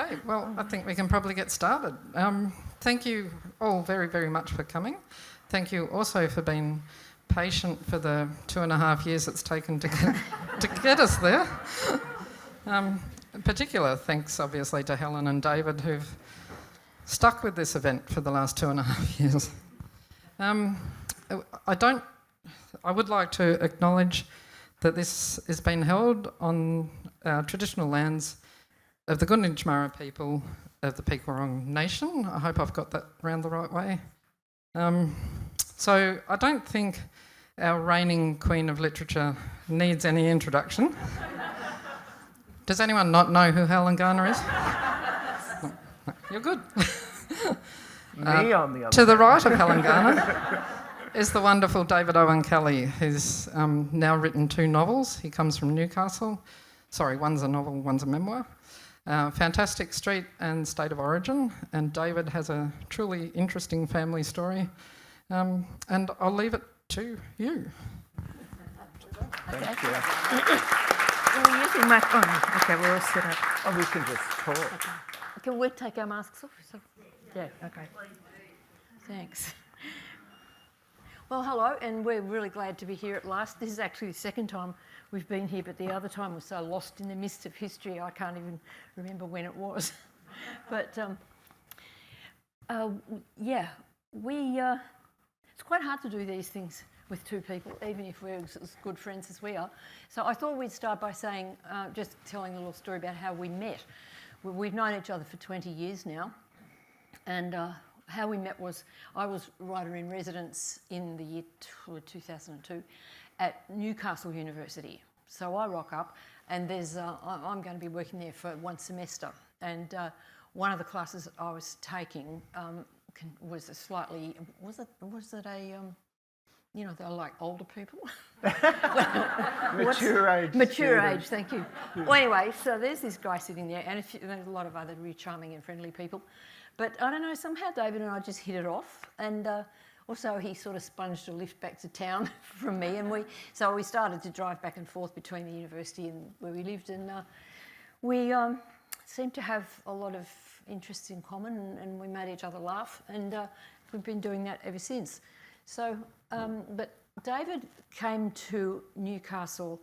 Okay, well, I think we can probably get started. Thank you all very, very much for coming. Thank you also for being patient for the 2.5 years it's taken to get us there. In particular, thanks obviously to Helen and David who've stuck with this event for the last 2.5 years. I would like to acknowledge that this is being held on traditional lands of the Gunditjmara people of the Pequarong Nation. I hope I've got that round the right way. So I don't think our reigning Queen of Literature needs any introduction. Does anyone not know who Helen Garner is? No, you're good. Me on the other To the right of Helen Garner is the wonderful David Owen Kelly, who's now written 2 novels. He comes from Newcastle. Sorry, one's a novel, one's a memoir. Fantastic street and state of origin, and David has a truly interesting family story. And I'll leave it to you. Thank you. We're using okay, we're all set up. Oh, we can just talk. Okay. Can we take our masks off? Yeah, okay. Thanks. Well, hello, and we're really glad to be here at last. This is actually the second time we've been here, but the other time was so lost in the mist of history, I can't even remember when it was. But, it's quite hard to do these things with 2 people, even if we're as good friends as we are. So I thought we'd start by saying, just telling a little story about how we met. We've known each other for 20 years now, and how we met was, I was writer in residence in the year 2002 at Newcastle University. So I rock up, and there's I'm going to be working there for 1 semester, and one of the classes I was taking was a slightly, was it a they're like older people. Mature age. Mature age, thank you. Well, anyway, so there's this guy sitting there, and there's a lot of other really charming and friendly people. But I don't know, somehow David and I just hit it off, and also he sort of sponged a lift back to town from me, and we started to drive back and forth between the university and where we lived, and we seemed to have a lot of interests in common, and we made each other laugh, and we've been doing that ever since. So, but David came to Newcastle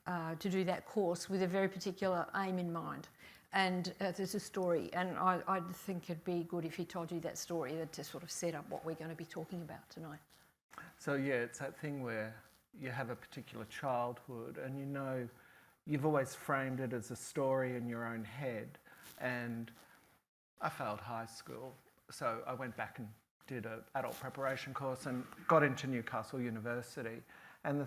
to do that course with a very particular aim in mind. And there's a story, and I think it'd be good if he told you that story to sort of set up what we're going to be talking about tonight. So yeah, it's that thing where you have a particular childhood and you've always framed it as a story in your own head. And I failed high school, so I went back and did an adult preparation course and got into Newcastle University. And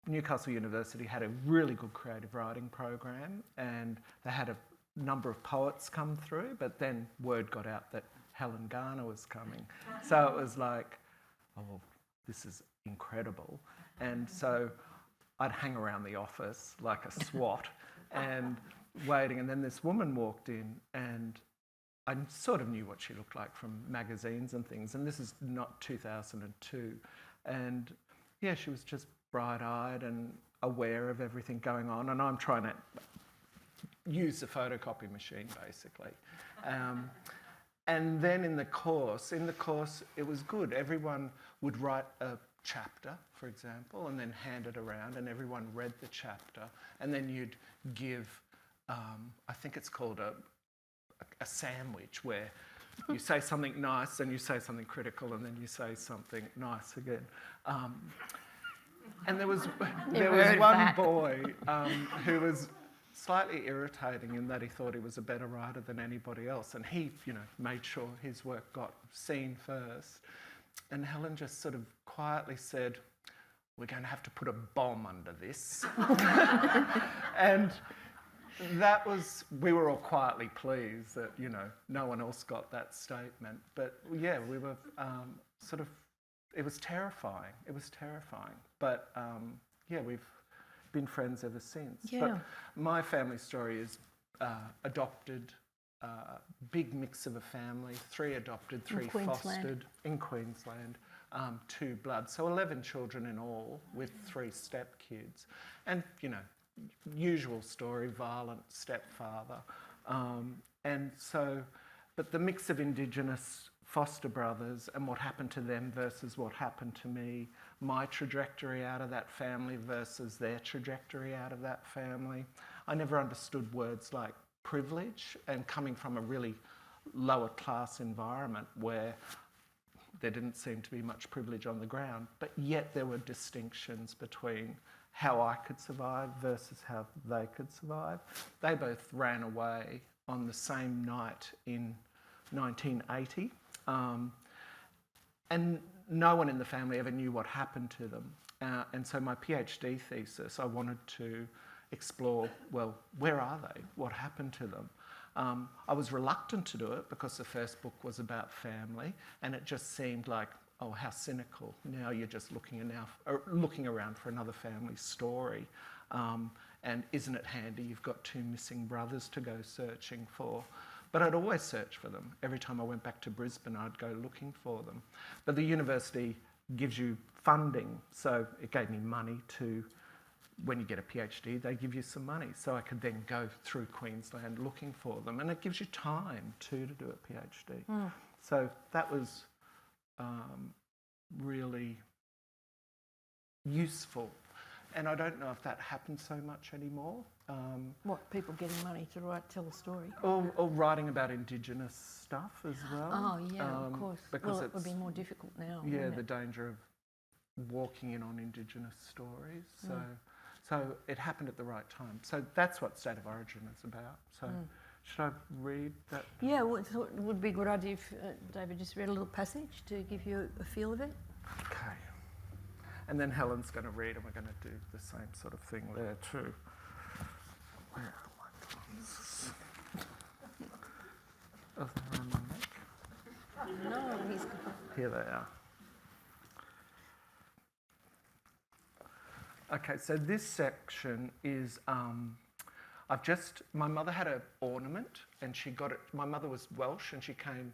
Newcastle University had a really good creative writing program, and they had a number of poets come through, but then word got out that Helen Garner was coming. So it was like, oh, this is incredible. And so I'd hang around the office like a SWAT and waiting, and then this woman walked in, and I sort of knew what she looked like from magazines and things, and this is not 2002. And yeah, she was just bright-eyed and aware of everything going on, and I'm trying to use the photocopy machine, basically. And then in the course, it was good. Everyone would write a chapter, for example, and then hand it around, and everyone read the chapter, and then you'd give, I think it's called a sandwich, where you say something nice, then you say something critical, and then you say something nice again. And there was one boy who was slightly irritating in that he thought he was a better writer than anybody else, and he, made sure his work got seen first. And Helen just sort of quietly said, "We're going to have to put a bomb under this." And we were all quietly pleased that, no one else got that statement. But yeah, we were it was terrifying. It was terrifying. But yeah, we've been friends ever since. Yeah. But my family story is adopted, big mix of a family, 3 adopted, 3 fostered in Queensland, 2 blood. So 11 children in all with 3 stepkids. And, usual story, violent stepfather. And so, but the mix of Indigenous foster brothers and what happened to them versus what happened to me, my trajectory out of that family versus their trajectory out of that family. I never understood words like privilege, and coming from a really lower class environment where there didn't seem to be much privilege on the ground, but yet there were distinctions between how I could survive versus how they could survive. They both ran away on the same night in 1980, and no one in the family ever knew what happened to them. And so my PhD thesis, I wanted to explore, well, where are they? What happened to them? I was reluctant to do it because the first book was about family, and it just seemed like, oh, how cynical. Now you're just looking around for another family story. And isn't it handy you've got two missing brothers to go searching for? But I'd always search for them. Every time I went back to Brisbane, I'd go looking for them. But the university gives you funding, so it gave me money to, when you get a PhD, they give you some money. So I could then go through Queensland looking for them. And it gives you time too to do a PhD. So that was really useful. And I don't know if that happens so much anymore. What, people getting money to tell a story? Or writing about Indigenous stuff as well. Oh, yeah, of course. Because well, it would be more difficult now. Yeah, the danger of walking in on Indigenous stories. So it happened at the right time. So that's what State of Origin is about. So should I read that? Yeah, well, it would be a good idea if David just read a little passage to give you a feel of it. Okay. And then Helen's going to read, and we're going to do the same sort of thing there too. Where are my glasses? Oh, they're on my neck. No, he's... Here they are. Okay, so this section is, my mother had an ornament, and she got it, my mother was Welsh, and she came,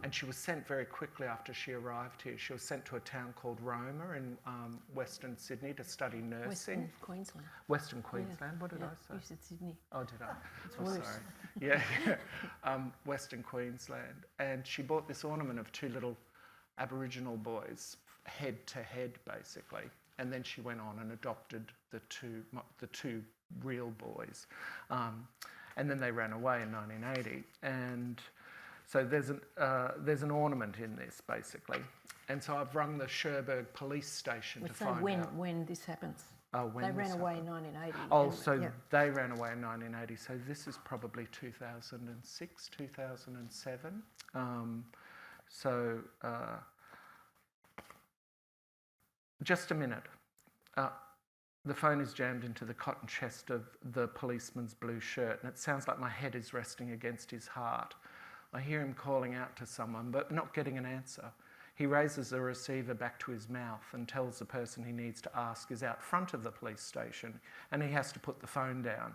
and she was sent very quickly after she arrived here. She was sent to a town called Roma in Western Sydney to study nursing. Western Queensland. Western Queensland, what did I say? You said Sydney. Oh, did I? It's oh, worse. Sorry. Yeah, Western Queensland. And she bought this ornament of two little Aboriginal boys, head to head, basically. And then she went on and adopted the two real boys. And then they ran away in 1980. And so there's an ornament in this, basically. And so I've rung the Cherbourg police station to find out. When this happens. Oh, when they this ran away happened. in 1980. Oh, so they ran away in 1980. So this is probably 2006, 2007. Just a minute. The phone is jammed into the cotton chest of the policeman's blue shirt, and it sounds like my head is resting against his heart. I hear him calling out to someone, but not getting an answer. He raises the receiver back to his mouth and tells the person he needs to ask is out front of the police station, and he has to put the phone down.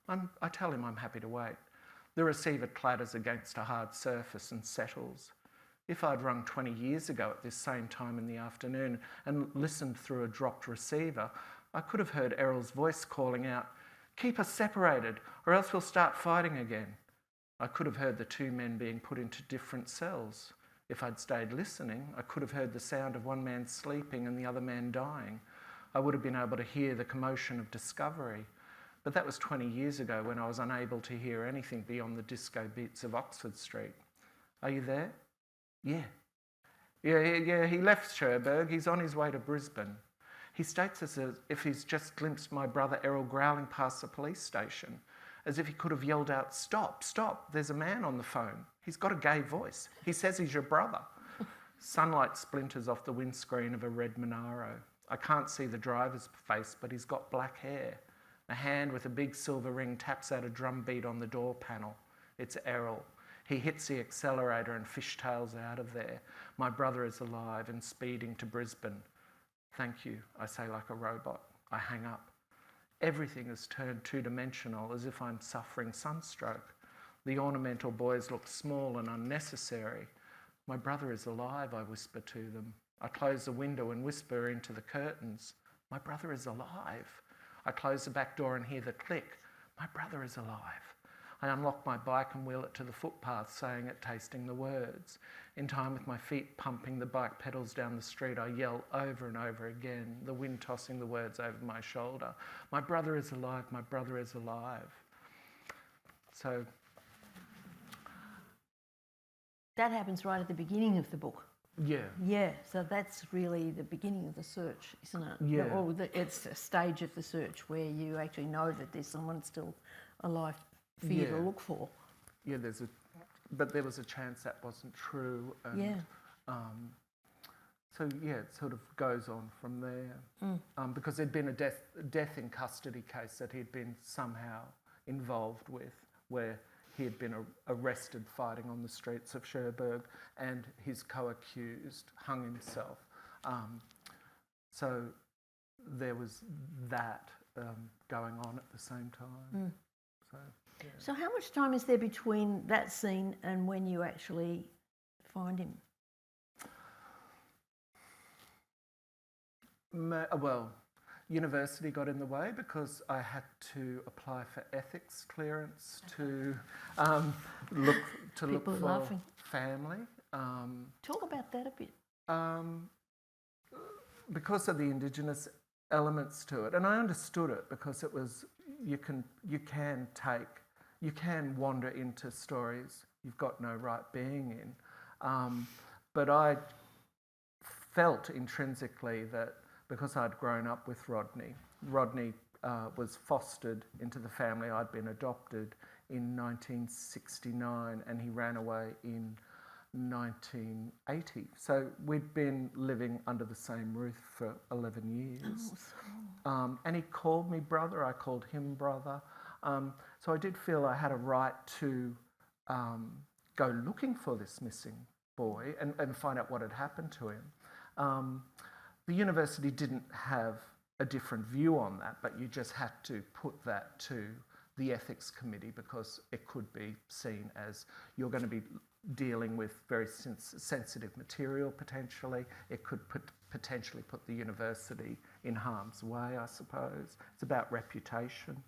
I tell him I'm happy to wait. The receiver clatters against a hard surface and settles. If I'd rung 20 years ago at this same time in the afternoon and listened through a dropped receiver, I could have heard Errol's voice calling out, "Keep us separated, or else we'll start fighting again." I could have heard the two men being put into different cells. If I'd stayed listening, I could have heard the sound of one man sleeping and the other man dying. I would have been able to hear the commotion of discovery. But that was 20 years ago when I was unable to hear anything beyond the disco beats of Oxford Street. Are you there? Yeah, he left Cherbourg. He's on his way to Brisbane. He states as if he's just glimpsed my brother Errol growling past the police station, as if he could have yelled out, "Stop, stop, there's a man on the phone. He's got a gay voice. He says he's your brother." Sunlight splinters off the windscreen of a red Monaro. I can't see the driver's face, but he's got black hair. A hand with a big silver ring taps out a drum beat on the door panel. It's Errol. He hits the accelerator and fishtails out of there. My brother is alive and speeding to Brisbane. "Thank you," I say like a robot. I hang up. Everything has turned two-dimensional, as if I'm suffering sunstroke. The ornamental boys look small and unnecessary. "My brother is alive," I whisper to them. I close the window and whisper into the curtains. "My brother is alive." I close the back door and hear the click. "My brother is alive." I unlock my bike and wheel it to the footpath, saying it, tasting the words. In time, with my feet pumping the bike pedals down the street, I yell over and over again, the wind tossing the words over my shoulder. My brother is alive, my brother is alive. So that happens right at the beginning of the book. yeah. Yeah, so that's really the beginning of the search, isn't it? Yeah. Or it's a stage of the search where you actually know that there's someone still alive for you to look for. Yeah, but there was a chance that wasn't true. And, so yeah, it sort of goes on from there. Because there'd been a death in custody case that he'd been somehow involved with, where he had been arrested fighting on the streets of Cherbourg, and his co-accused hung himself. So there was that going on at the same time. So, yeah. So how much time is there between that scene and when you actually find him? Well, university got in the way because I had to apply for ethics clearance to look People for laughing. family. Talk about that a bit. Because of the Indigenous elements to it, and I understood it because it was you can wander into stories you've got no right being in, but I felt intrinsically that because I'd grown up with Rodney was fostered into the family. I'd been adopted in 1969 and he ran away in 1980. So we'd been living under the same roof for 11 years. And he called me brother, I called him brother. So I did feel I had a right to go looking for this missing boy and find out what had happened to him. The university didn't have a different view on that, but you just had to put that to the ethics committee because it could be seen as you're going to be dealing with very sensitive material potentially. It could potentially put the university in harm's way, I suppose. It's about reputation.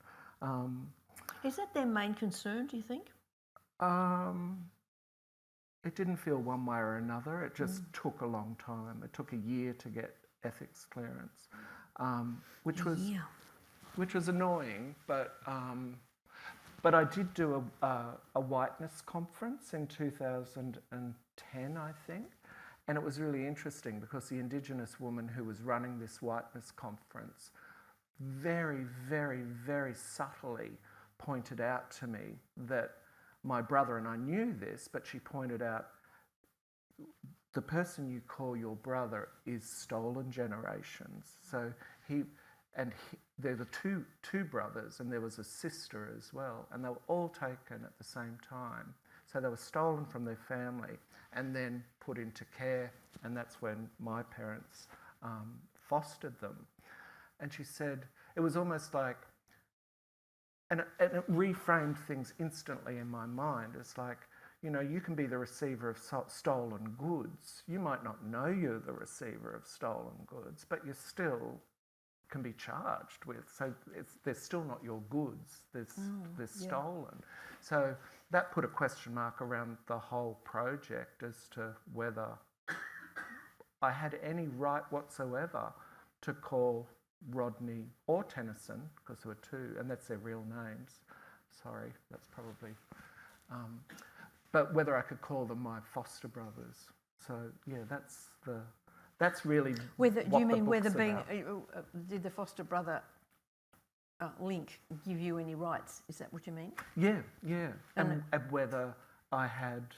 Is that their main concern, do you think? It didn't feel one way or another. It just took a long time. It took a year to get ethics clearance, which was annoying. But I did do a whiteness conference in 2010, I think, and it was really interesting because the Indigenous woman who was running this whiteness conference very, very, very subtly pointed out to me that my brother, and I knew this, but she pointed out the person you call your brother is stolen generations. So there were two brothers and there was a sister as well, and they were all taken at the same time. So they were stolen from their family and then put into care, and that's when my parents fostered them. And she said it was almost like, and it reframed things instantly in my mind. It's like, you know, you can be the receiver of stolen goods. You might not know you're the receiver of stolen goods, but you still can be charged with. So they're still not your goods. They're stolen. So that put a question mark around the whole project as to whether I had any right whatsoever to call Rodney or Tennyson, because there were two, and that's their real names. Sorry, that's probably... but whether I could call them my foster brothers. So yeah, that's really whether what do you the mean whether book's being about. did the foster brother link give you any rights? Is that what you mean? Yeah, and whether I had,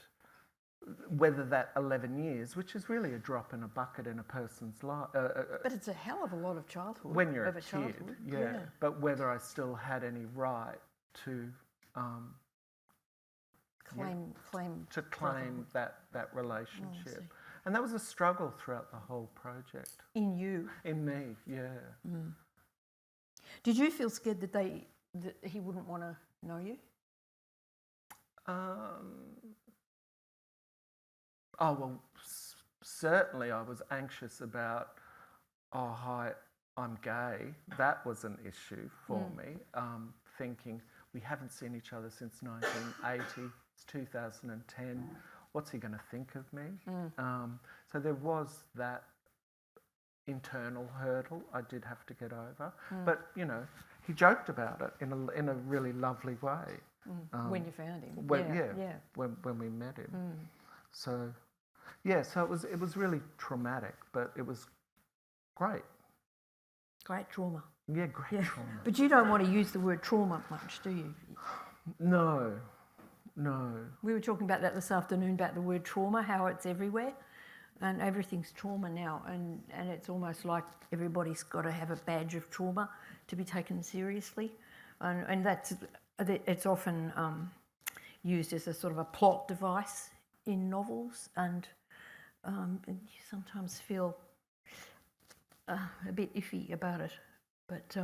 whether that 11 years, which is really a drop in a bucket in a person's life. But it's a hell of a lot of childhood. When you're a kid, childhood. yeah. But whether I still had any right to claim that relationship. And that was a struggle throughout the whole project. In you? In me, yeah. Mm. Did you feel scared that he wouldn't want to know you? Certainly I was anxious about, oh, hi, I'm gay. That was an issue for me, thinking, we haven't seen each other since 1980. It's 2010. What's he going to think of me? So there was that internal hurdle I did have to get over. But, you know, he joked about it in a really lovely way. When you found him. When we met him. So, yeah, so it was really traumatic, but it was great. Great trauma. Yeah, great trauma. But you don't want to use the word trauma much, do you? No. We were talking about that this afternoon, about the word trauma, how it's everywhere. And everything's trauma now. And it's almost like everybody's got to have a badge of trauma to be taken seriously. And it's often used as a sort of a plot device in novels. And you sometimes feel a bit iffy about it. But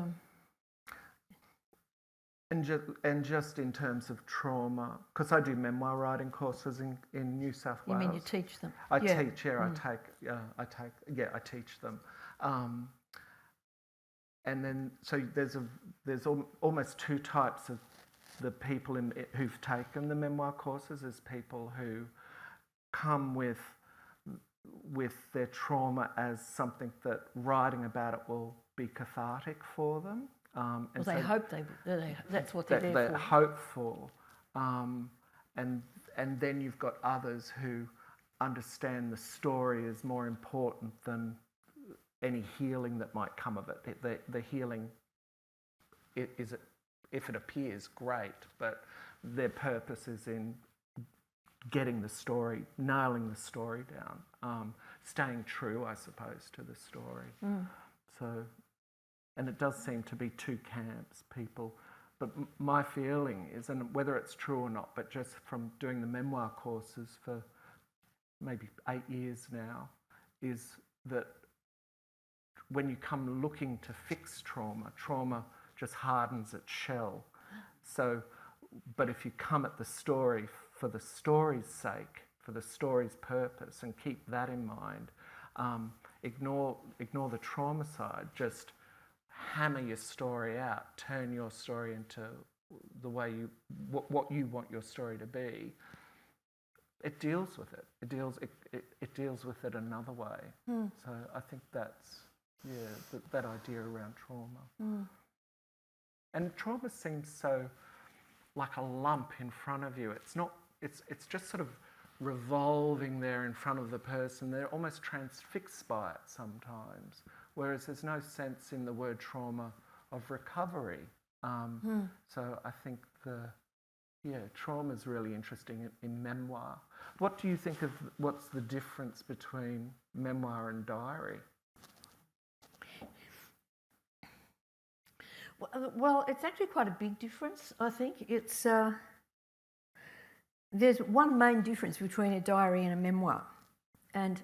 and just in terms of trauma, because I do memoir writing courses in New South Wales. You mean you teach them? I teach, I teach them, and then so there's almost two types of the people who've taken the memoir courses. There's people who come with their trauma as something that writing about it will be cathartic for them. Well, they hope that's what they're there for. They're hopeful. And then you've got others who understand the story is more important than any healing that might come of it. The healing, if it appears, great, but their purpose is in getting the story, nailing the story down, staying true, I suppose, to the story. So, and it does seem to be two camps, people. But my feeling is, and whether it's true or not, but just from doing the memoir courses for maybe 8 years now, is that when you come looking to fix trauma just hardens its shell. So, but if you come at the story for the story's sake, for the story's purpose, and keep that in mind, ignore the trauma side, just hammer your story out, turn your story into the way what you want your story to be. It deals with it. It deals with it another way. So I think that's that idea around trauma. And trauma seems so like a lump in front of you. It's not. It's just sort of revolving there in front of the person. They're almost transfixed by it sometimes. Whereas there's no sense in the word trauma of recovery. So I think trauma is really interesting in memoir. What do you think of what's the difference between memoir and diary? Well, it's actually quite a big difference, I think. It's there's one main difference between a diary and a memoir. And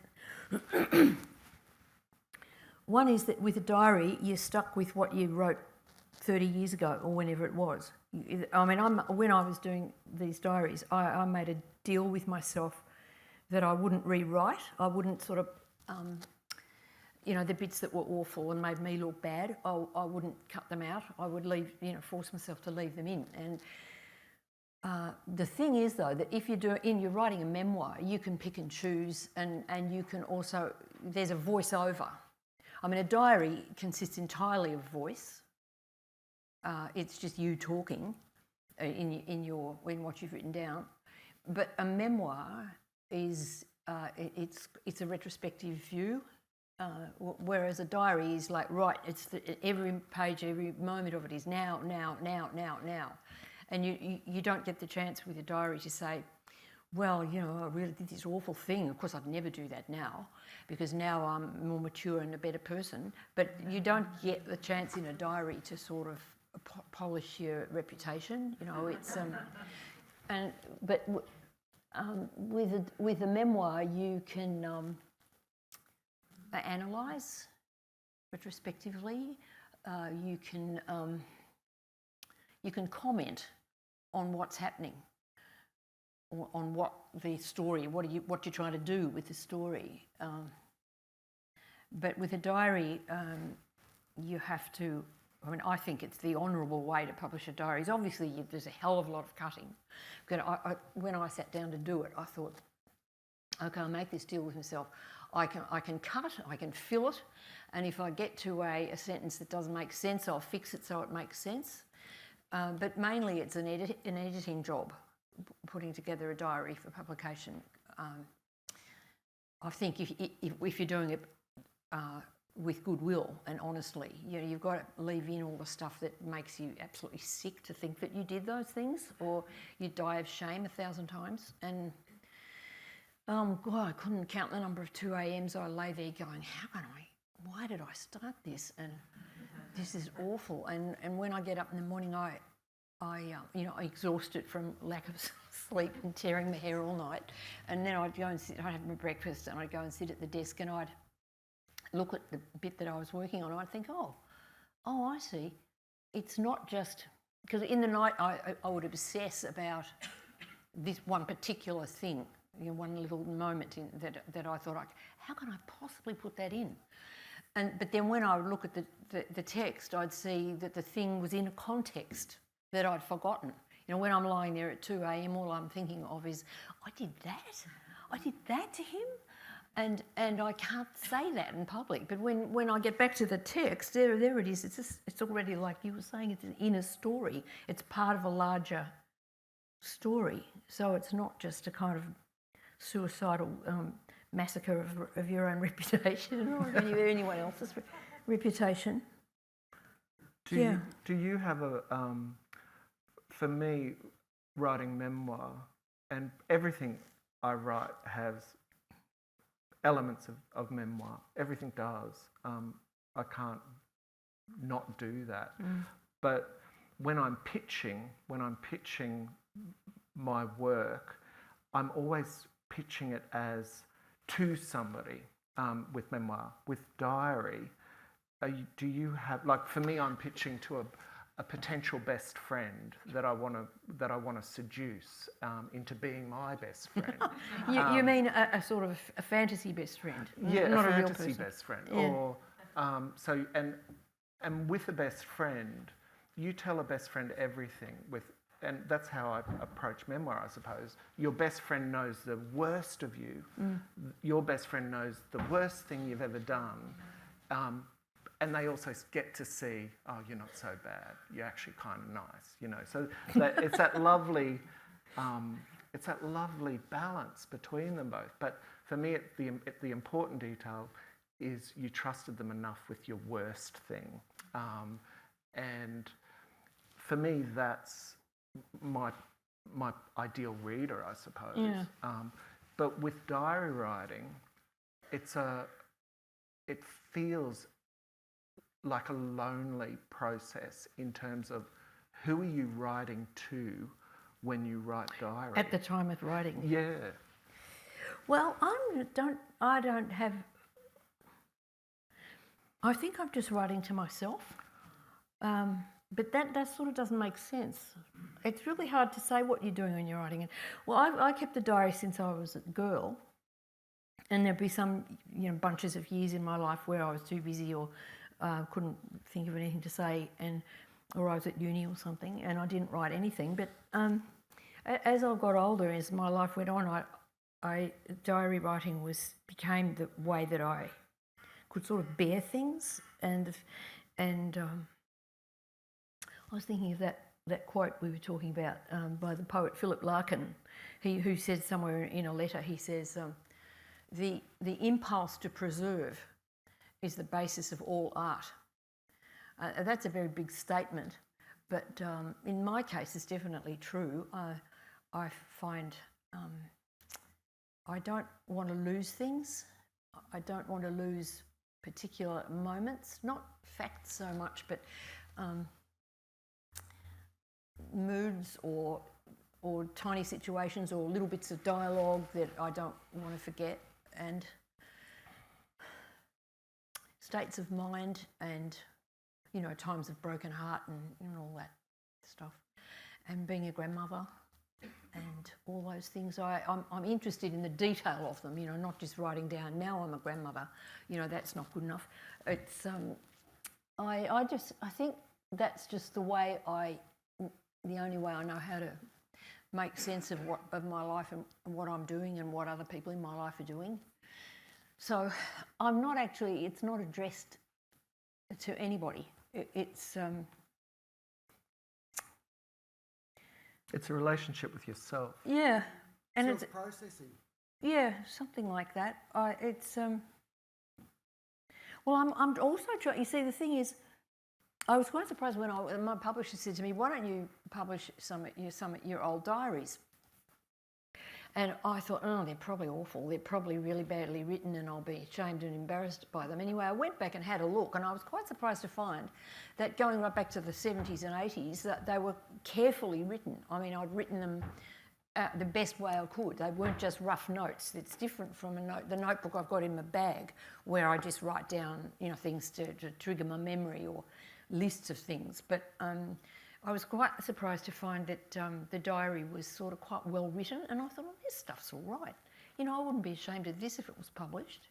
one is that with a diary, you're stuck with what you wrote 30 years ago or whenever it was. I mean, when I was doing these diaries, I made a deal with myself that I wouldn't rewrite. I wouldn't sort of, the bits that were awful and made me look bad, I wouldn't cut them out. I would force myself to leave them in. And the thing is, though, that if you're writing a memoir, you can pick and choose, and you can also, there's a voiceover. I mean, a diary consists entirely of voice. It's just you talking in what you've written down. But a memoir is it's a retrospective view, whereas a diary is like every page, every moment of it is now, and you don't get the chance with a diary to say, well, I really did this awful thing. Of course, I'd never do that now, because now I'm more mature and a better person. But you don't get the chance in a diary to sort of polish your reputation. It's with a memoir, you can analyse retrospectively. You can comment on what's happening, on what the story, what you're trying to do with the story. But with a diary, you have to I mean, I think it's the honourable way to publish a diary. Obviously, there's a hell of a lot of cutting. But when I sat down to do it, I thought, okay, I'll make this deal with myself. I can cut, I can fill it, and if I get to a sentence that doesn't make sense, I'll fix it so it makes sense. But mainly it's an editing job, putting together a diary for publication. I think if you're doing it with goodwill and honestly, you've got to leave in all the stuff that makes you absolutely sick to think that you did those things, or you die of shame 1,000 times. And God, I couldn't count the number of 2 a.m s I lay there going, why did I start this? And this is awful. And when I get up in the morning, I exhausted from lack of sleep and tearing my hair all night. And then I'd go and sit, I'd have my breakfast and I'd go and sit at the desk and I'd look at the bit that I was working on. I'd think, oh, I see. It's not just, because in the night I would obsess about this one particular thing, one little moment that I thought, how can I possibly put that in? But then when I would look at the text, I'd see that the thing was in a context that I'd forgotten. When I'm lying there at 2 a.m, all I'm thinking of is, I did that to him? And I can't say that in public. But when I get back to the text, there it is. It's already, like you were saying, it's an inner story. It's part of a larger story. So it's not just a kind of suicidal massacre of your own reputation or anyone else's reputation. Do you have for me, writing memoir, and everything I write has elements of memoir. Everything does. I can't not do that. But when I'm pitching my work, I'm always pitching it as to somebody with memoir. With diary, do you have, like, for me, I'm pitching to a potential best friend that I want to seduce into being my best friend. You mean a sort of a fantasy best friend? Yeah, not a real fantasy person. best friend. Yeah. Or and with a best friend, you tell a best friend everything. And that's how I approach memoir, I suppose. Your best friend knows the worst of you. Your best friend knows the worst thing you've ever done. And they also get to see, oh, you're not so bad. You're actually kind of nice, So it's that lovely, balance between them both. But for me, the important detail is you trusted them enough with your worst thing, and for me, that's my ideal reader, I suppose. Yeah. But with diary writing, it feels like a lonely process in terms of who are you writing to when you write diary? At the time of writing. Yeah. Well, I think I'm just writing to myself. But that sort of doesn't make sense. It's really hard to say what you're doing when you're writing it. Well, I kept a diary since I was a girl, and there'd be some bunches of years in my life where I was too busy or couldn't think of anything to say, or I was at uni or something, and I didn't write anything. But as I got older, as my life went on, diary writing became the way that I could sort of bear things, and I was thinking of that quote we were talking about by the poet Philip Larkin, who said somewhere in a letter, he says, the impulse to preserve is the basis of all art. That's a very big statement, but in my case it's definitely true. I find I don't want to lose things. I don't want to lose particular moments, not facts so much, but moods or tiny situations or little bits of dialogue that I don't want to forget, and states of mind, and times of broken heart and all that stuff, and being a grandmother and all those things. I'm interested in the detail of them, not just writing down, now I'm a grandmother, that's not good enough. It's I think that's just the only way I know how to make sense of my life and what I'm doing and what other people in my life are doing. So it's not addressed to anybody. It's a relationship with yourself. Yeah. And it's processing. Yeah, something like that. Well, I'm also trying. You see, the thing is, I was quite surprised when my publisher said to me, "Why don't you publish some of your old diaries?" And I thought, oh, they're probably awful. They're probably really badly written, and I'll be ashamed and embarrassed by them. Anyway, I went back and had a look, and I was quite surprised to find that going right back to the 70s and 80s, that they were carefully written. I mean, I'd written them the best way I could. They weren't just rough notes. It's different from the notebook I've got in my bag, where I just write down, things to trigger my memory or lists of things. But I was quite surprised to find that the diary was sort of quite well written, and I thought, oh, this stuff's all right. I wouldn't be ashamed of this if it was published.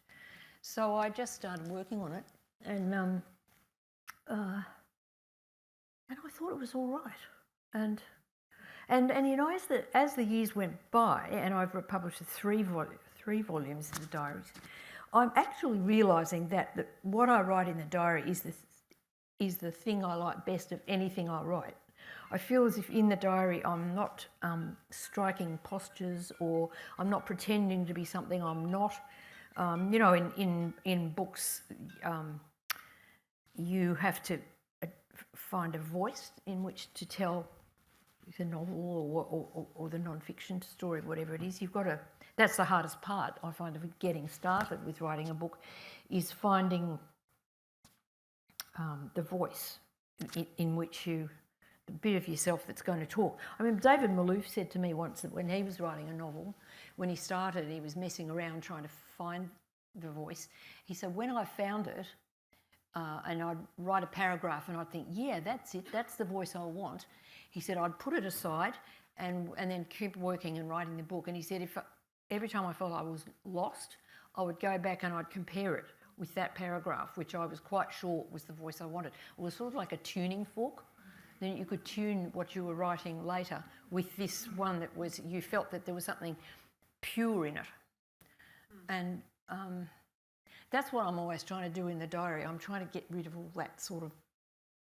So I just started working on it, and I thought it was all right. And as the years went by, and I've published three volumes of the diaries, I'm actually realising that what I write in the diary is the thing I like best of anything I write. I feel as if in the diary I'm not striking postures, or I'm not pretending to be something I'm not. In books, you have to find a voice in which to tell the novel or the non-fiction story, whatever it is. That's the hardest part, I find, of getting started with writing a book, is finding the voice in which the bit of yourself that's going to talk. I mean, David Malouf said to me once that when he was writing a novel, when he started, he was messing around trying to find the voice. He said, when I found it, and I'd write a paragraph and I'd think, yeah, that's it, that's the voice I want. He said, I'd put it aside and then keep working and writing the book. And he said, every time I felt I was lost, I would go back and I'd compare it with that paragraph, which I was quite sure was the voice I wanted. It was sort of like a tuning fork. Then you could tune what you were writing later with this one that was, you felt that there was something pure in it. And that's what I'm always trying to do in the diary. I'm trying to get rid of all that sort of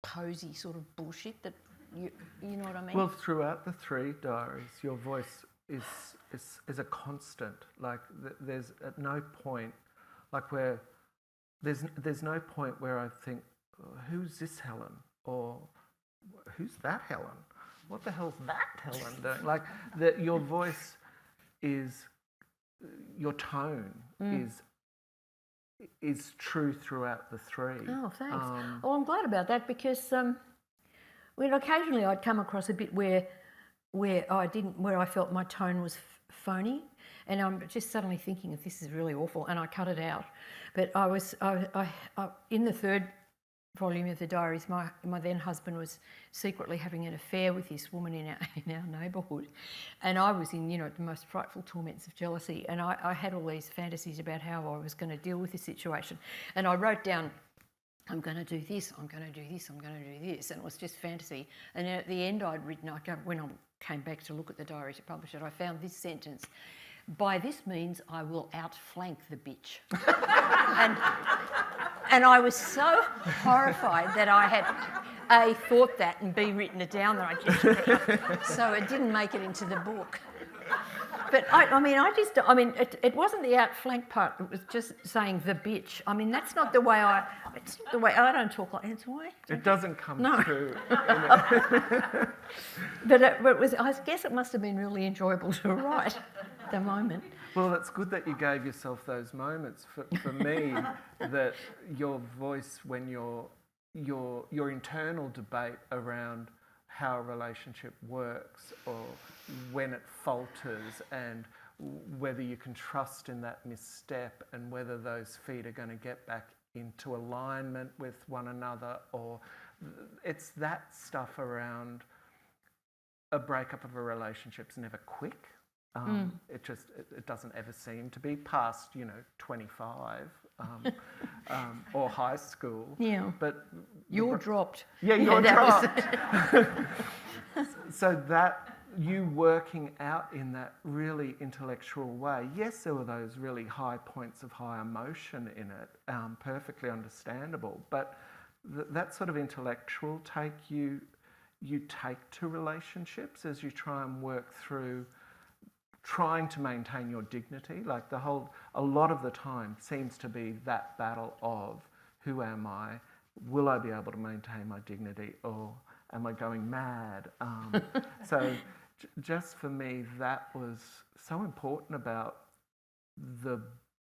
posy sort of bullshit that, you know what I mean? Well, throughout the three diaries, your voice is a constant. Like there's at no point, like where there's no point where I think, who's this Helen? Or who's that Helen? What the hell's that Helen doing? Like your voice is, your tone is true throughout the three. Oh, thanks. Well, I'm glad about that, because occasionally I'd come across a bit where I felt my tone was phony, and I'm just suddenly thinking, if this is really awful, and I cut it out. But I in the third volume of the diaries, my then husband was secretly having an affair with this woman in our neighbourhood, and I was in the most frightful torments of jealousy, and I had all these fantasies about how I was going to deal with the situation, and I wrote down, I'm going to do this, I'm going to do this, I'm going to do this, and it was just fantasy. And then at the end I'd written, when I came back to look at the diary to publish it, I found this sentence: by this means I will outflank the bitch. And I was so horrified that I had A, thought that, and B, written it down that I just so it didn't make it into the book. But it wasn't the outflank part, it was just saying the bitch. I mean, that's not the way I don't talk like that, do I? It doesn't come through. But it was, I guess it must have been really enjoyable to write at the moment. Well, it's good that you gave yourself those moments. For me, that your voice, when your internal debate around how a relationship works, or when it falters, and whether you can trust in that misstep, and whether those feet are going to get back into alignment with one another, or it's that stuff around a breakup of a relationship's never quick. It doesn't ever seem to be past 25 or high school. Yeah. But You're dropped. Yeah, you're that dropped. So that you working out in that really intellectual way, yes, there were those really high points of high emotion in it, perfectly understandable, but that sort of intellectual take you take to relationships as you try and work through trying to maintain your dignity. Like a lot of the time seems to be that battle of who am I? Will I be able to maintain my dignity, or am I going mad? So just for me, that was so important about the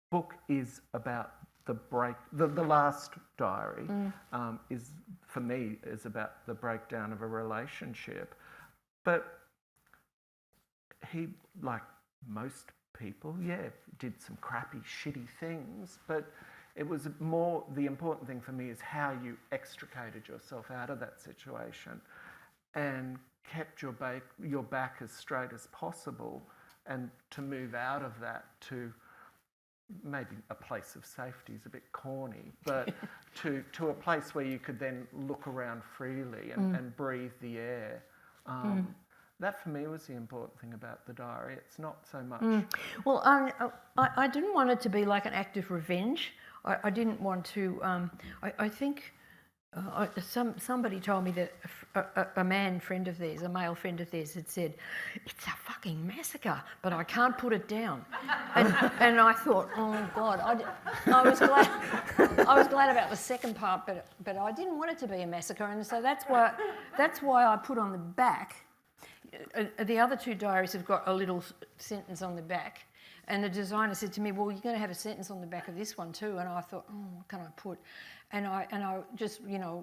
book is about the break. The last diary is, for me, is about the breakdown of a relationship. But he, like most people, did some crappy, shitty things, but it was more, the important thing for me is how you extricated yourself out of that situation and kept your back as straight as possible, and to move out of that to maybe a place of safety is a bit corny, but to a place where you could then look around freely and breathe the air. That for me was the important thing about the diary. It's not so much... Well, I didn't want it to be like an act of revenge. I didn't want to... I think somebody told me that a male friend of theirs had said, "It's a fucking massacre, but I can't put it down." And I thought, oh God, I was glad about the second part, but I didn't want it to be a massacre, and so that's why I put on the back. The other two diaries have got a little sentence on the back, and the designer said to me, "Well, you're going to have a sentence on the back of this one too." And I thought, what can I put? And I just,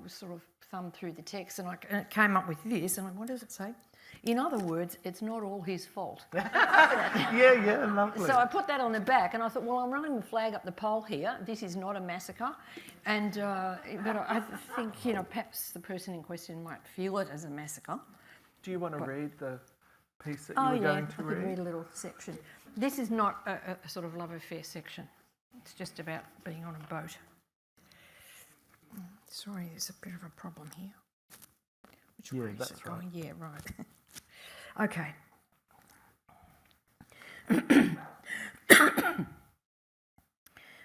sort of thumbed through the text, and it came up with this. And what does it say? In other words, it's not all his fault. Yeah, lovely. So I put that on the back, and I thought, well, I'm running the flag up the pole here. This is not a massacre, but I think perhaps the person in question might feel it as a massacre. Do you want to read the piece that you were going to read? I could read a little section. This is not a sort of love affair section. It's just about being on a boat. Sorry, there's a bit of a problem here. Which way is it going? Yeah, right. Okay.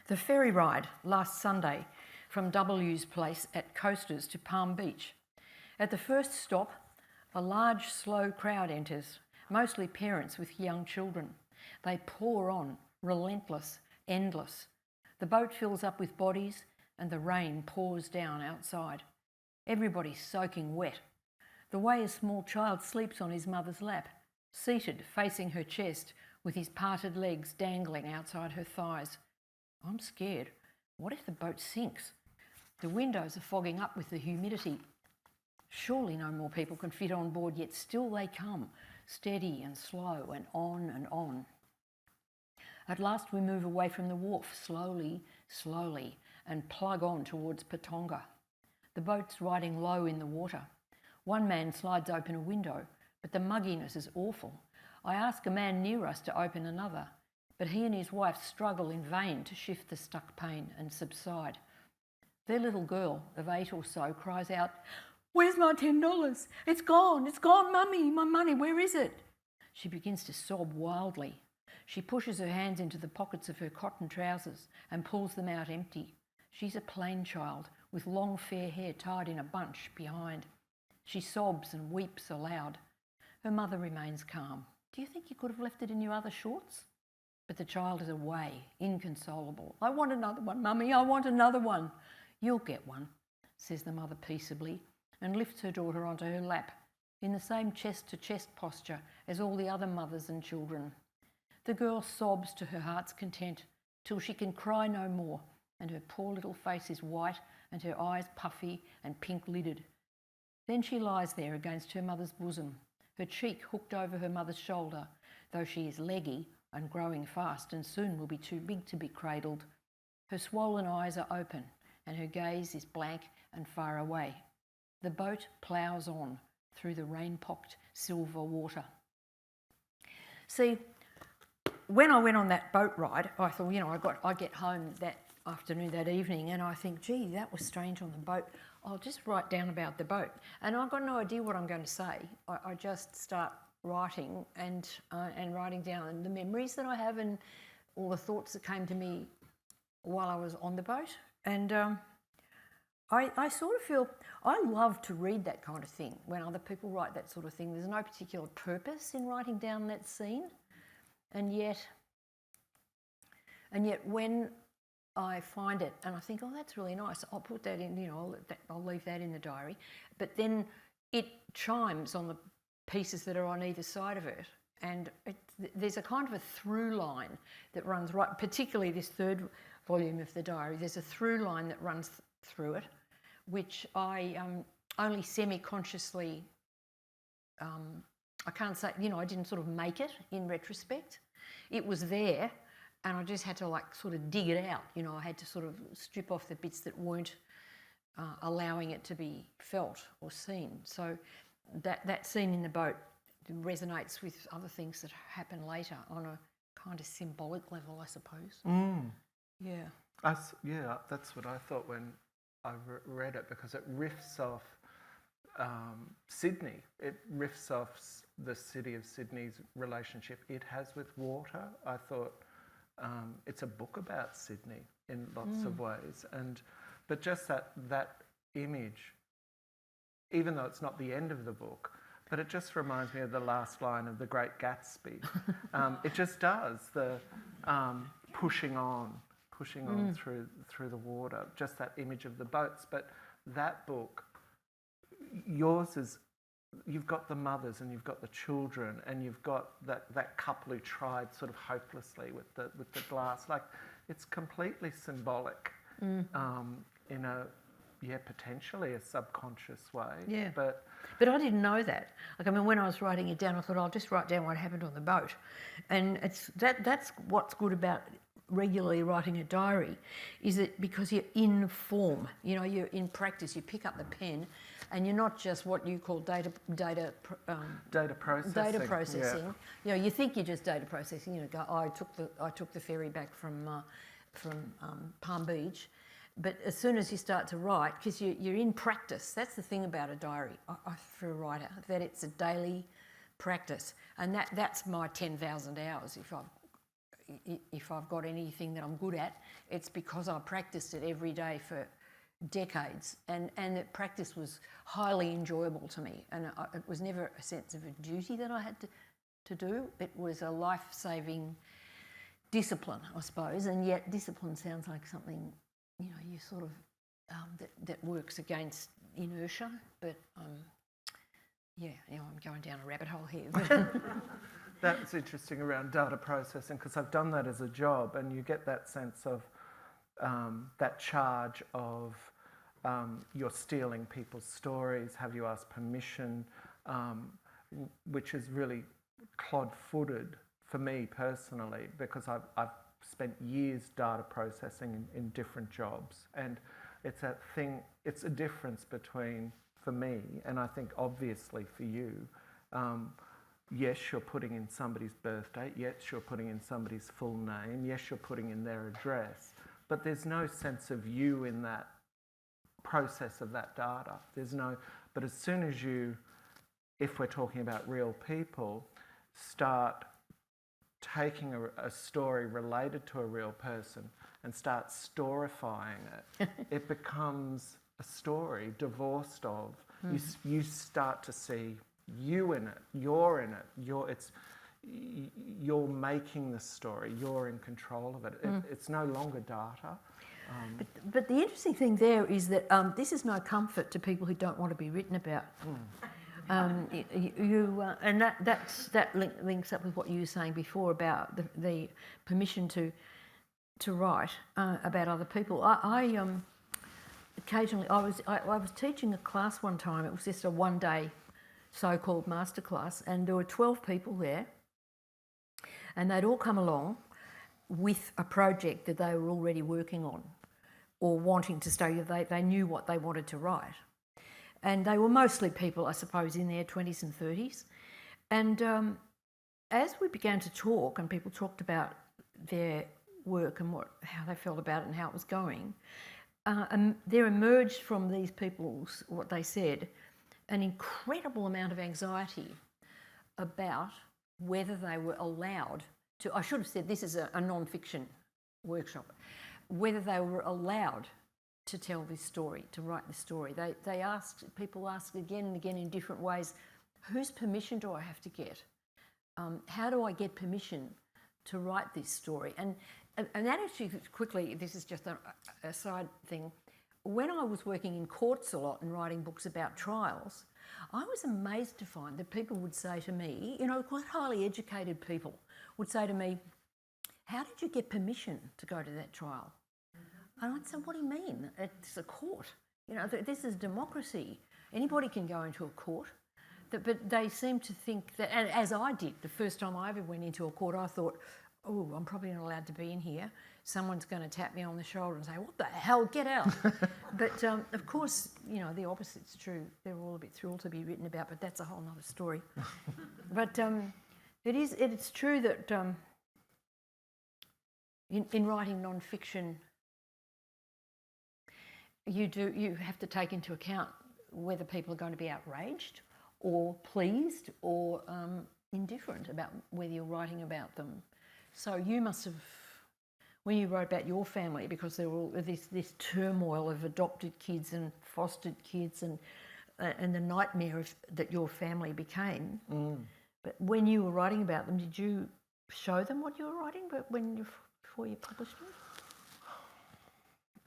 The ferry ride last Sunday from W's place at Coasters to Palm Beach. At the first stop, a large, slow crowd enters, mostly parents with young children. They pour on, relentless, endless. The boat fills up with bodies, and the rain pours down outside. Everybody's soaking wet. The way a small child sleeps on his mother's lap, seated, facing her chest, with his parted legs dangling outside her thighs. I'm scared. What if the boat sinks? The windows are fogging up with the humidity. Surely no more people can fit on board, yet still they come, steady and slow and on and on. At last we move away from the wharf, slowly, slowly, and plug on towards Patonga. The boat's riding low in the water. One man slides open a window, but the mugginess is awful. I ask a man near us to open another, but he and his wife struggle in vain to shift the stuck pane and subside. Their little girl of 8 or so cries out, "Where's my $10? It's gone, Mummy, my money, where is it?" She begins to sob wildly. She pushes her hands into the pockets of her cotton trousers and pulls them out empty. She's a plain child with long fair hair tied in a bunch behind. She sobs and weeps aloud. Her mother remains calm. "Do you think you could have left it in your other shorts?" But the child is away, inconsolable. "I want another one, Mummy, I want another one." "You'll get one," says the mother peaceably, and lifts her daughter onto her lap, in the same chest-to-chest posture as all the other mothers and children. The girl sobs to her heart's content, till she can cry no more, and her poor little face is white and her eyes puffy and pink-lidded. Then she lies there against her mother's bosom, her cheek hooked over her mother's shoulder, though she is leggy and growing fast and soon will be too big to be cradled. Her swollen eyes are open and her gaze is blank and far away. The boat ploughs on through the rain-pocked silver water. See, when I went on that boat ride, I thought, I get home that afternoon, that evening, and I think, gee, that was strange on the boat. I'll just write down about the boat. And I've got no idea what I'm going to say. I just start writing and writing down the memories that I have and all the thoughts that came to me while I was on the boat. And I sort of feel, I love to read that kind of thing when other people write that sort of thing. There's no particular purpose in writing down that scene. And yet when I find it and I think, oh, that's really nice, I'll put that in, I'll leave that in the diary. But then it chimes on the pieces that are on either side of it. And there's a kind of a through line that runs right, particularly this third volume of the diary, there's a through line that runs through it, which I only semi-consciously, I can't say, I didn't sort of make it in retrospect. It was there and I just had to sort of dig it out. I had to sort of strip off the bits that weren't allowing it to be felt or seen. So that scene in the boat resonates with other things that happen later on a kind of symbolic level, I suppose. Yeah. That's what I thought when I read it, because it riffs off Sydney. It riffs off the city of Sydney's relationship it has with water. I thought it's a book about Sydney in lots of ways, but just that image, even though it's not the end of the book, but it just reminds me of the last line of The Great Gatsby. It just does, the pushing on through the water, just that image of the boats. But that book, yours is, you've got the mothers and you've got the children and you've got that couple who tried sort of hopelessly with the glass. It's completely symbolic in a, potentially a subconscious way. Yeah. But I didn't know that. When I was writing it down, I thought I'll just write down what happened on the boat. And that's what's good about regularly writing a diary, is that because you're in form, you're in practice, you pick up the pen and you're not just what you call data processing. Yeah. You think you're just data processing, I took the ferry back from Palm Beach. But as soon as you start to write, because you're in practice, that's the thing about a diary for a writer, that it's a daily practice. And that's my 10,000 hours. If I've got anything that I'm good at, it's because I practiced it every day for decades. And that practice was highly enjoyable to me. And it was never a sense of a duty that I had to do. It was a life-saving discipline, I suppose. And yet discipline sounds like something, you sort of, that works against inertia. But I'm going down a rabbit hole here. That's interesting around data processing, because I've done that as a job, and you get that sense of that charge of you're stealing people's stories, have you asked permission, which is really clod-footed for me personally, because I've spent years data processing in different jobs, and it's that thing, it's a difference between, for me, and I think obviously for you, yes, you're putting in somebody's birth date, yes, you're putting in somebody's full name, yes, you're putting in their address, but there's no sense of you in that process of that data. But as soon as you, if we're talking about real people, start taking a story related to a real person and start storifying it, it becomes a story divorced of, you start to see you in it, you're in it, you're making the story, you're in control of it. It's no longer data. But the interesting thing there is that this is no comfort to people who don't want to be written about. And that links up with what you were saying before about the permission to write about other people. I occasionally I was teaching a class one time. It was just a one-day so-called masterclass, and there were 12 people there, and they'd all come along with a project that they were already working on or wanting to study. They knew what they wanted to write. And they were mostly people, I suppose, in their 20s and 30s. And as we began to talk and people talked about their work and how they felt about it and how it was going, there emerged from these people's, what they said, an incredible amount of anxiety about whether they were allowed to, I should have said this is a non-fiction workshop, whether they were allowed to tell this story, to write this story. People asked again and again in different ways, whose permission do I have to get? How do I get permission to write this story? And that actually, quickly, this is just a side thing. When I was working in courts a lot and writing books about trials, I was amazed to find that people would say to me, quite highly educated people would say to me, how did you get permission to go to that trial? And I'd say, what do you mean? It's a court. This is democracy. Anybody can go into a court. But they seem to think that, and as I did, the first time I ever went into a court, I thought, oh, I'm probably not allowed to be in here. Someone's going to tap me on the shoulder and say, what the hell, get out. But of course, the opposite's true. They're all a bit thrilled to be written about, but that's a whole other story. But it's true that in writing non-fiction, you have to take into account whether people are going to be outraged or pleased or indifferent about whether you're writing about them. So you must have, when you wrote about your family, because there were all this turmoil of adopted kids and fostered kids and the nightmare that your family became. But when you were writing about them, did you show them what you were writing before you published it?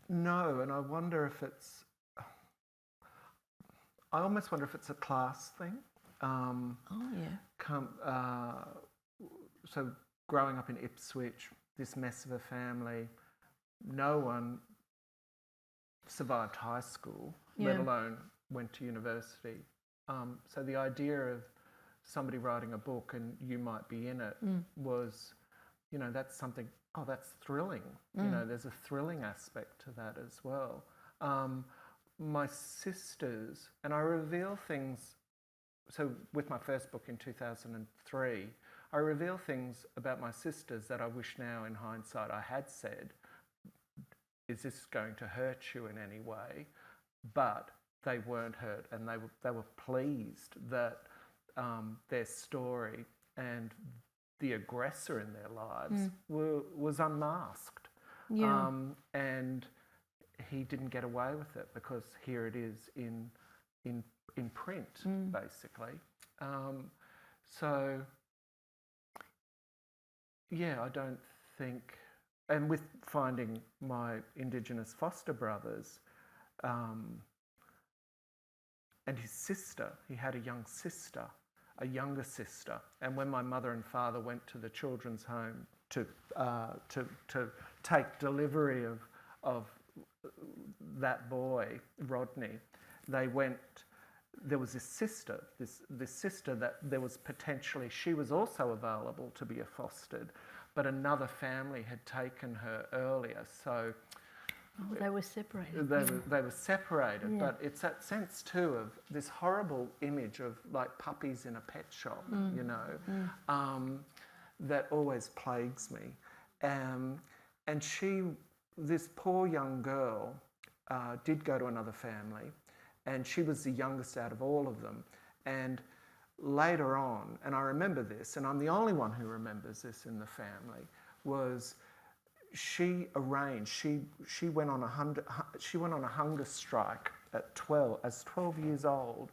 No, and I wonder if it's... I almost wonder if it's a class thing. So growing up in Ipswich, this mess of a family, no one survived high school, let alone went to university. So the idea of somebody writing a book and you might be in it was, that's something, that's thrilling. There's a thrilling aspect to that as well. My sisters, and I reveal things, so with my first book in 2003, I reveal things about my sisters that I wish now in hindsight I had said, is this going to hurt you in any way? But they weren't hurt, and they were pleased that their story and the aggressor in their lives was unmasked. And he didn't get away with it because here it is in print, basically. I don't think... And with finding my Indigenous foster brothers and his sister, he had a younger sister. And when my mother and father went to the children's home to take delivery of that boy, Rodney, there was this sister that there was potentially, she was also available to be fostered, but another family had taken her earlier, so... they were separated. They were separated, but it's that sense too of this horrible image of like puppies in a pet shop, that always plagues me. And this poor young girl, did go to another family, and she was the youngest out of all of them. And later on, and I remember this, and I'm the only one who remembers this in the family, was she went on a hunger strike at 12 years old,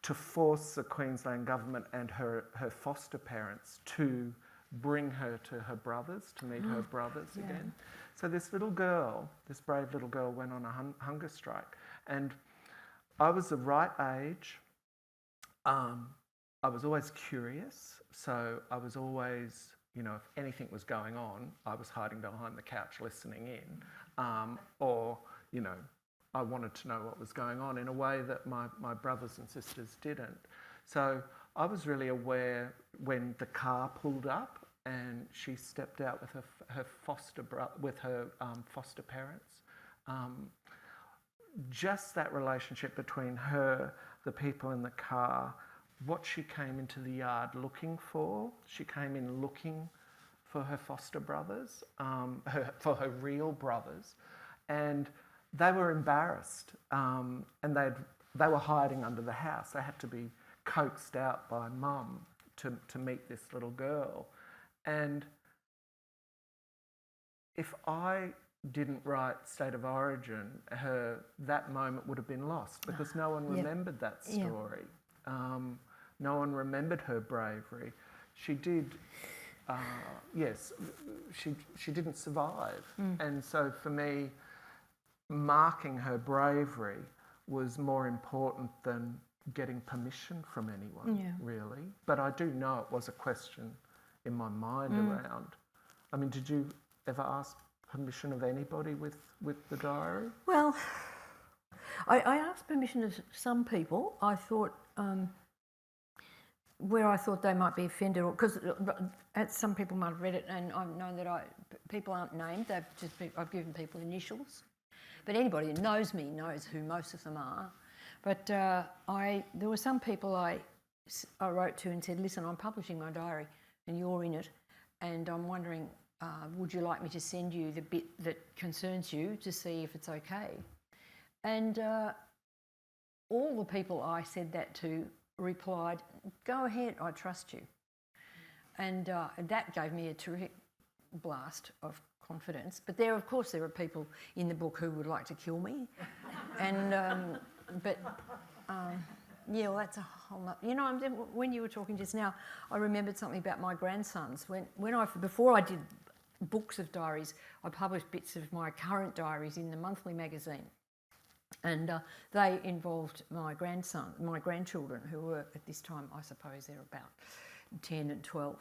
to force the Queensland government and her foster parents to bring her to her brothers, to meet her brothers again. So this little girl, this brave little girl, went on a hunger strike. And I was the right age. I was always curious. So I was always, if anything was going on, I was hiding behind the couch listening in. Or I wanted to know what was going on in a way that my brothers and sisters didn't. So I was really aware when the car pulled up and she stepped out with her foster parents. Just that relationship between her, the people in the car, what she came into the yard looking for. She came in looking for her foster brothers, for her real brothers, And they were embarrassed, and they were hiding under the house. They had to be coaxed out by Mum to meet this little girl. And if I didn't write State of Origin, that moment would have been lost, because no one remembered that story. No one remembered her bravery. She did, yes, she didn't survive. And so for me, marking her bravery was more important than getting permission from anyone, really. But I do know it was a question in my mind around. I mean, did you ever ask permission of anybody with the diary? Well, I asked permission of some people. I thought, where I thought they might be offended, or because some people might have read it, and I've known that people aren't named. I've given people initials. But anybody who knows me knows who most of them are. But there were some people I wrote to and said, listen, I'm publishing my diary and you're in it, and I'm wondering, would you like me to send you the bit that concerns you to see if it's okay? And all the people I said that to replied, go ahead, I trust you. And that gave me a terrific blast of confidence. But of course, there are people in the book who would like to kill me. And, yeah, well, that's a whole lot. You know, when you were talking just now, I remembered something about my grandsons. Before I did books of diaries, I published bits of my current diaries in the monthly magazine. And they involved my grandchildren, who were at this time, I suppose they're about 10 and 12.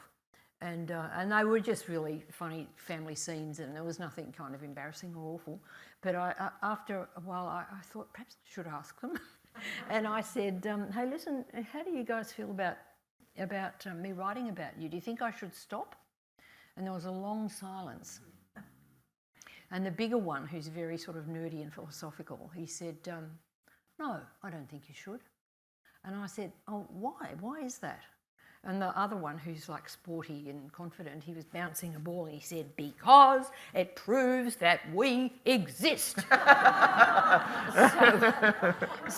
And they were just really funny family scenes, and there was nothing kind of embarrassing or awful. But after a while, I thought perhaps I should ask them. And I said, hey, listen, how do you guys feel about me writing about you? Do you think I should stop? And there was a long silence. And the bigger one, who's very sort of nerdy and philosophical, he said, no, I don't think you should. And I said, oh, why? Why is that? And the other one, who's like sporty and confident, he was bouncing a ball and he said, because it proves that we exist. So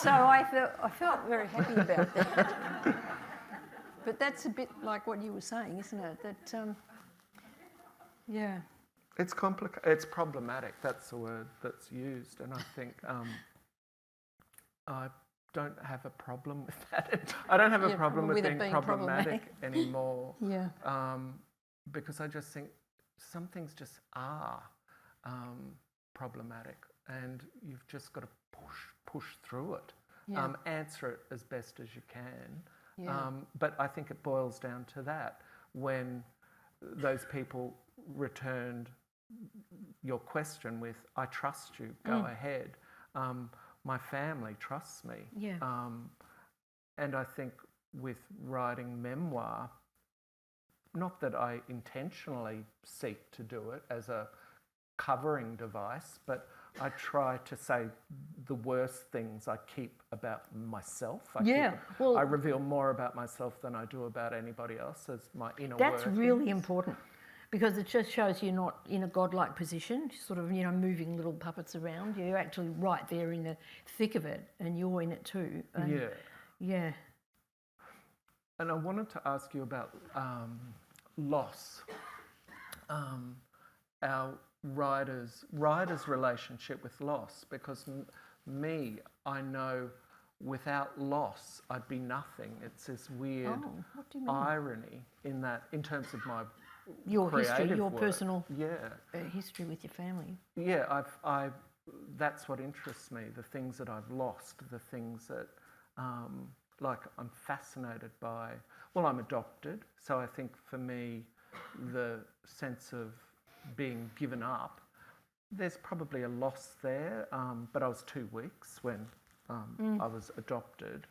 I felt very happy about that. But that's a bit like what you were saying, isn't it? That, yeah. It's complicated. It's problematic. That's the word that's used, and I think I don't have a problem with that. I don't have a problem with being problematic anymore. Yeah. Because I just think some things just are problematic, and you've just got to push through it. Yeah. Answer it as best as you can. Yeah. But I think it boils down to that. When those people returned your question with, I trust you, go ahead. My family trusts me. Yeah. And I think with writing memoir, not that I intentionally seek to do it as a covering device, but I try to say the worst things I keep about myself. I reveal more about myself than I do about anybody else as my inner workings. That's really important, because it just shows you're not in a godlike position, sort of, you know, moving little puppets around. You're actually right there in the thick of it, and you're in it too. And yeah. And I wanted to ask you about loss. Our writer's relationship with loss, because I know without loss I'd be nothing. It's this weird what do you mean? irony in that, in terms of my your history, your work. personal history with your family. Yeah, that's what interests me, the things that I've lost, the things that, like, I'm fascinated by. Well, I'm adopted, so I think for me, the sense of being given up, there's probably a loss there, but I was 2 weeks when I was adopted.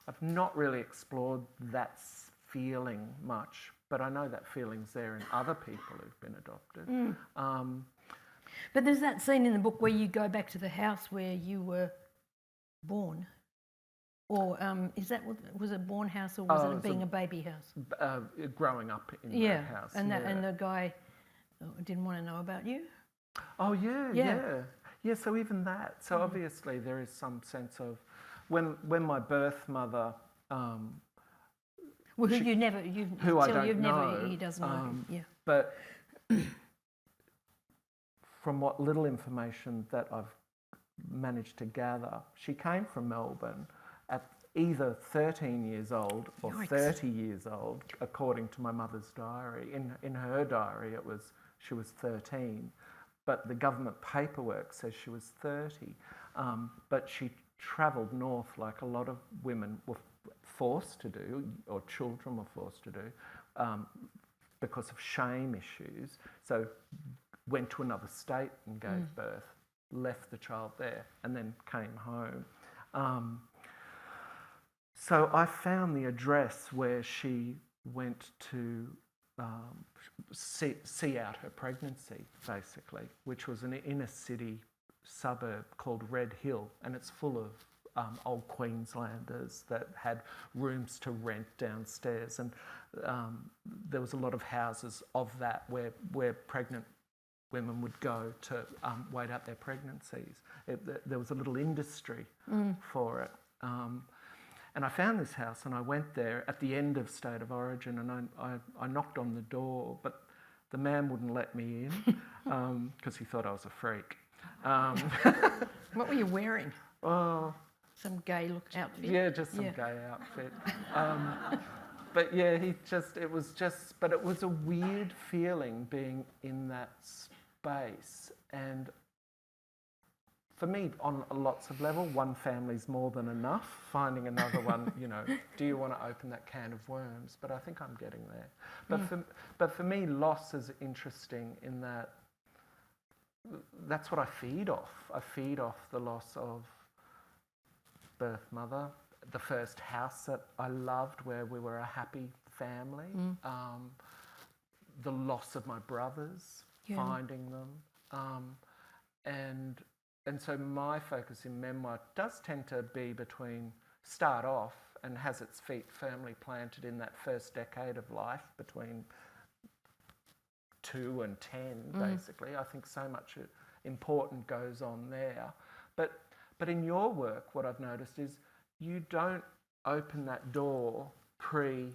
I've not really explored that feeling much, but I know that feeling's there in other people who've been adopted. But there's that scene in the book where you go back to the house where you were born. Or was it a born house, or was it being a baby house? Growing up in that house. And the guy didn't want to know about you? Oh, yeah. Yeah, so even that. So obviously there is some sense of when my birth mother, Well, who you never, you who I don't you've know, never, he doesn't know. Yeah. but from what little information that I've managed to gather, she came from Melbourne at either 13 years old or Yikes. 30 years old, according to my mother's diary. In her diary, she was 13, but the government paperwork says she was 30. But she travelled north like a lot of women were forced to do, or children were forced to do, because of shame issues. So went to another state and gave birth, left the child there, and then came home. So I found the address where she went to see out her pregnancy, basically, which was an inner city suburb called Red Hill, and it's full of old Queenslanders that had rooms to rent downstairs, and there was a lot of houses of that where pregnant women would go to wait out their pregnancies. There was a little industry for it. And I found this house and I went there at the end of State of Origin, and I knocked on the door, but the man wouldn't let me in because he thought I was a freak. What were you wearing? Oh, Some gay look outfit? yeah, just some gay outfit. But yeah, it was a weird feeling being in that space. And for me, on lots of levels, one family's more than enough. Finding another one, do you want to open that can of worms? But I think I'm getting there. But for me, loss is interesting in that that's what I feed off. I feed off the loss of birth mother, the first house that I loved where we were a happy family, the loss of my brothers, finding them, and so my focus in memoir does tend to be start off and has its feet firmly planted in that first decade of life between 2 and 10, basically. I think so much important goes on there. But in your work, what I've noticed is you don't open that door pre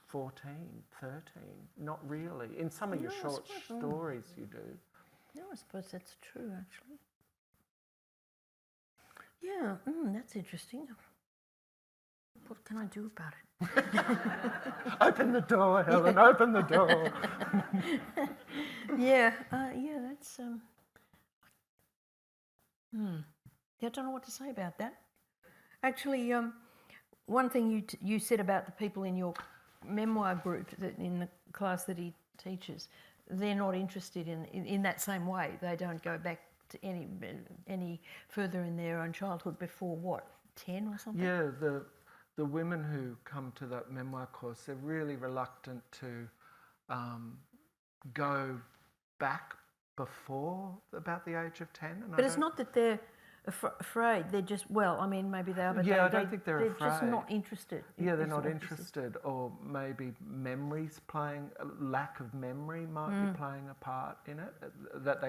14, 13. Not really. In some of your short stories you do. No, I suppose that's true, actually. Yeah, that's interesting. What can I do about it? Open the door, Helen, open the door. Yeah, that's... I don't know what to say about that. Actually, one thing you said about the people in your memoir group, that in the class that he teaches, they're not interested in that same way. They don't go back to any further in their own childhood before, what, 10 or something? Yeah, the women who come to that memoir course, they're really reluctant to go back before about the age of 10. But it's not that they're afraid, they're just, maybe they are, but I don't think they're afraid. They're just not interested. Yeah, they're not interested, or maybe memories lack of memory might be playing a part in it, that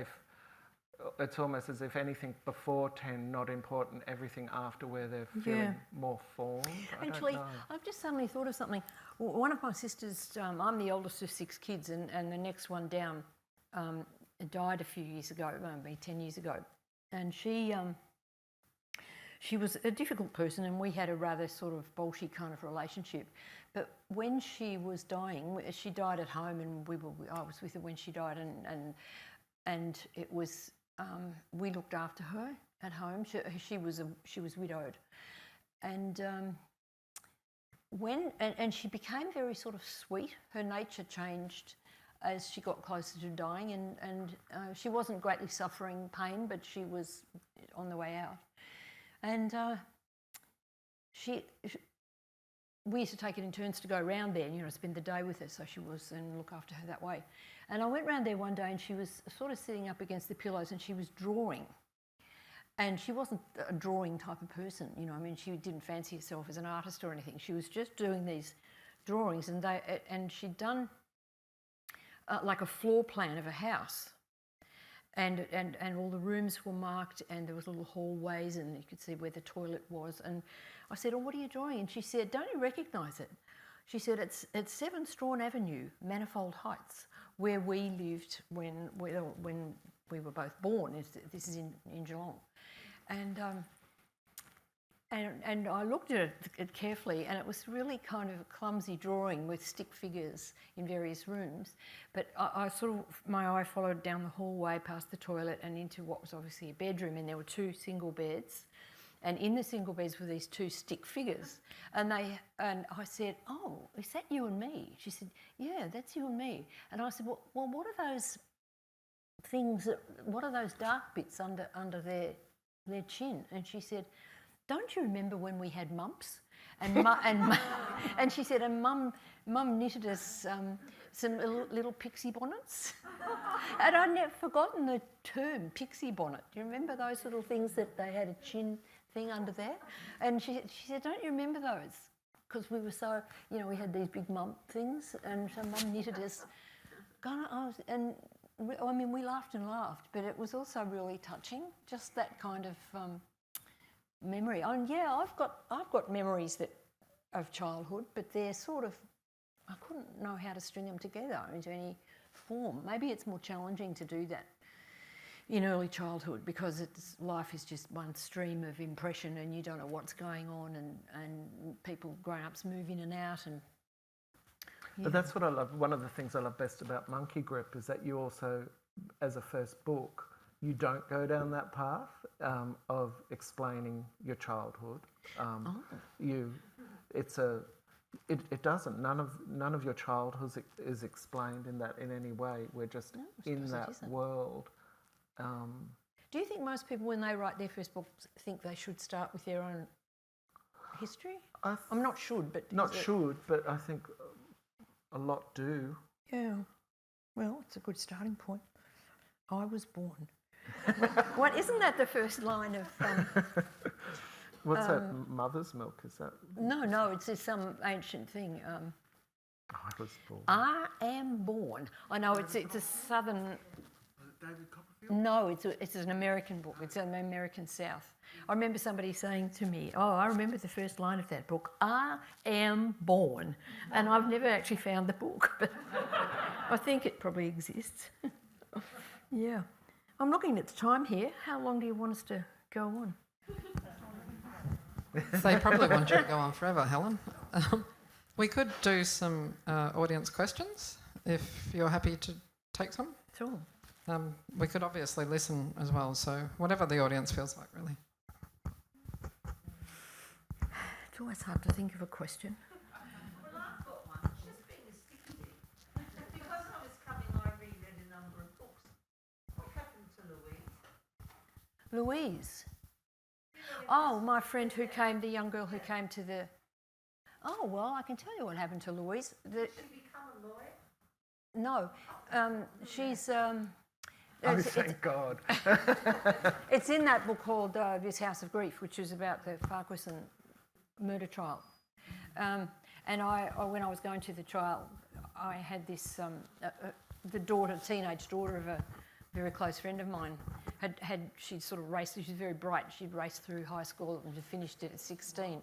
it's almost as if anything before 10 not important, everything after where they're feeling more formed. Actually, I've just suddenly thought of something. One of my sisters, I'm the oldest of 6 kids, and the next one down died a few years ago, maybe 10 years ago, and she was a difficult person, and we had a rather sort of bolshy kind of relationship. But when she was dying, she died at home, and I was with her when she died, and it was we looked after her at home. She was widowed, and and she became very sort of sweet. Her nature changed as she got closer to dying, and she wasn't greatly suffering pain, but she was on the way out. And we used to take it in turns to go around there and, spend the day with her, so she was, and look after her that way. And I went round there one day and she was sort of sitting up against the pillows and she was drawing. And she wasn't a drawing type of person, she didn't fancy herself as an artist or anything. She was just doing these drawings, and she'd done like a floor plan of a house. and all the rooms were marked, and there was little hallways, and you could see where the toilet was. And I said, "Oh, what are you drawing?" And she said, "Don't you recognise it?" She said, "It's 7 Strawn Avenue, Manifold Heights, where we lived when we were both born. This is in Geelong." And I looked at it carefully, and it was really kind of a clumsy drawing with stick figures in various rooms. But I sort of, my eye followed down the hallway past the toilet and into what was obviously a bedroom, and there were 2 single beds. And in the single beds were these 2 stick figures. And I said, "Oh, is that you and me?" She said, "Yeah, that's you and me." And I said, well, what are those things, what are those dark bits under their chin? And she said, "Don't you remember when we had mumps?" And she said, and Mum knitted us some little pixie bonnets. And I'd never forgotten the term pixie bonnet. Do you remember those little things that they had a chin thing under there? And she said, "Don't you remember those?" Because we were so, we had these big mump things, and so Mum knitted us. We laughed and laughed, but it was also really touching, just that kind of memory. And yeah, I've got memories of childhood, but they're sort of, I couldn't know how to string them together into any form. Maybe it's more challenging to do that in early childhood because life is just one stream of impression, and you don't know what's going on, and people, grown-ups, move in and out. And But that's what I love. One of the things I love best about Monkey Grip is that you also, as a first book, you don't go down that path of explaining your childhood. It doesn't. None of your childhood is explained in any way. We're just in that world. Do you think most people, when they write their first book, think they should start with their own history? I'm not should, but but I think a lot do. Yeah. Well, it's a good starting point. I was born. What isn't that the first line of? What's that? Mother's milk? Is that? No. It's just some ancient thing. I was born. I am born. I know it's a southern. David Copperfield? No, it's an American book. It's an American South. I remember somebody saying to me, "Oh, I remember the first line of that book. I am born," and I've never actually found the book, but I think it probably exists. Yeah. I'm looking at the time here. How long do you want us to go on? They probably want you to go on forever, Helen. We could do some audience questions if you're happy to take some. Sure. We could obviously listen as well, so whatever the audience feels like, really. It's always hard to think of a question. Well, I've got one. It's just being a sticky bit. Because I was coming, I reread a number of books. What happened to Louise? Louise. Oh, my friend the young girl who came to the... Oh, well, I can tell you what happened to Louise. Did she become a lawyer? No, she's... Thank God. It's in that book called This House of Grief, which is about the Farquharson murder trial. And when I was going to the trial, I had this, the teenage daughter of a very close friend of mine, she'd sort of raced, she was very bright, she'd raced through high school and finished it at 16.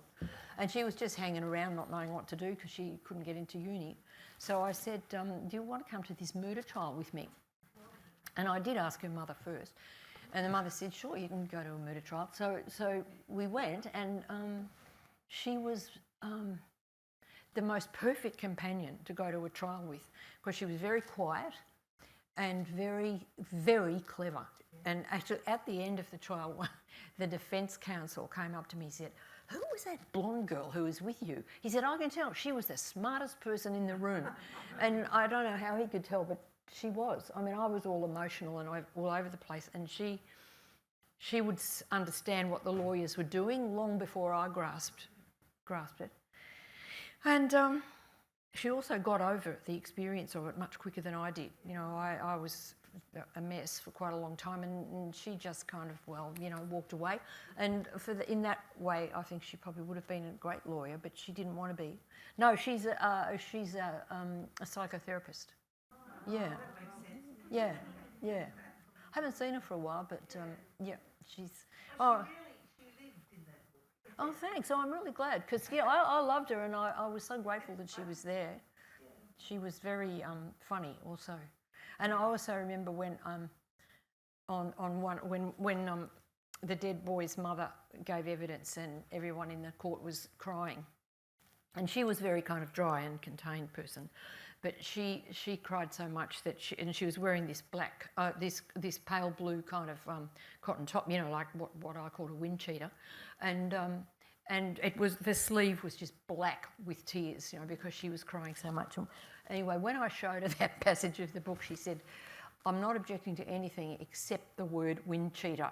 And she was just hanging around not knowing what to do because she couldn't get into uni. So I said, "Do you want to come to this murder trial with me?" And I did ask her mother first. And the mother said, "Sure, you can go to a murder trial." So we went, and she was the most perfect companion to go to a trial with because she was very quiet and very, very clever. And actually, at the end of the trial, the defence counsel came up to me and said, "Who was that blonde girl who was with you?" He said, "I can tell. She was the smartest person in the room." And I don't know how he could tell, but she was. I mean, I was all emotional and all over the place, and she would understand what the lawyers were doing long before I grasped it. And she also got over the experience of it much quicker than I did. I was a mess for quite a long time, and she just kind of, walked away. And in that way, I think she probably would have been a great lawyer, but she didn't want to be. No, she's a psychotherapist. Yeah. That makes sense. Yeah. haven't seen her for a while, but yeah, she's. Oh, She lived in that book. oh, thanks. Oh, I'm really glad because I loved her and I was so grateful that she was there. She was very funny also, and I also remember when when the dead boy's mother gave evidence and everyone in the court was crying, and she was very kind of dry and contained person, but she cried so much that she was wearing this black this pale blue kind of cotton top, you know, like what I call a wind cheater, and it was, the sleeve was just black with tears, you know, because she was crying so much. Anyway, when I showed her that passage of the book, she said, "I'm not objecting to anything except the word wind cheater."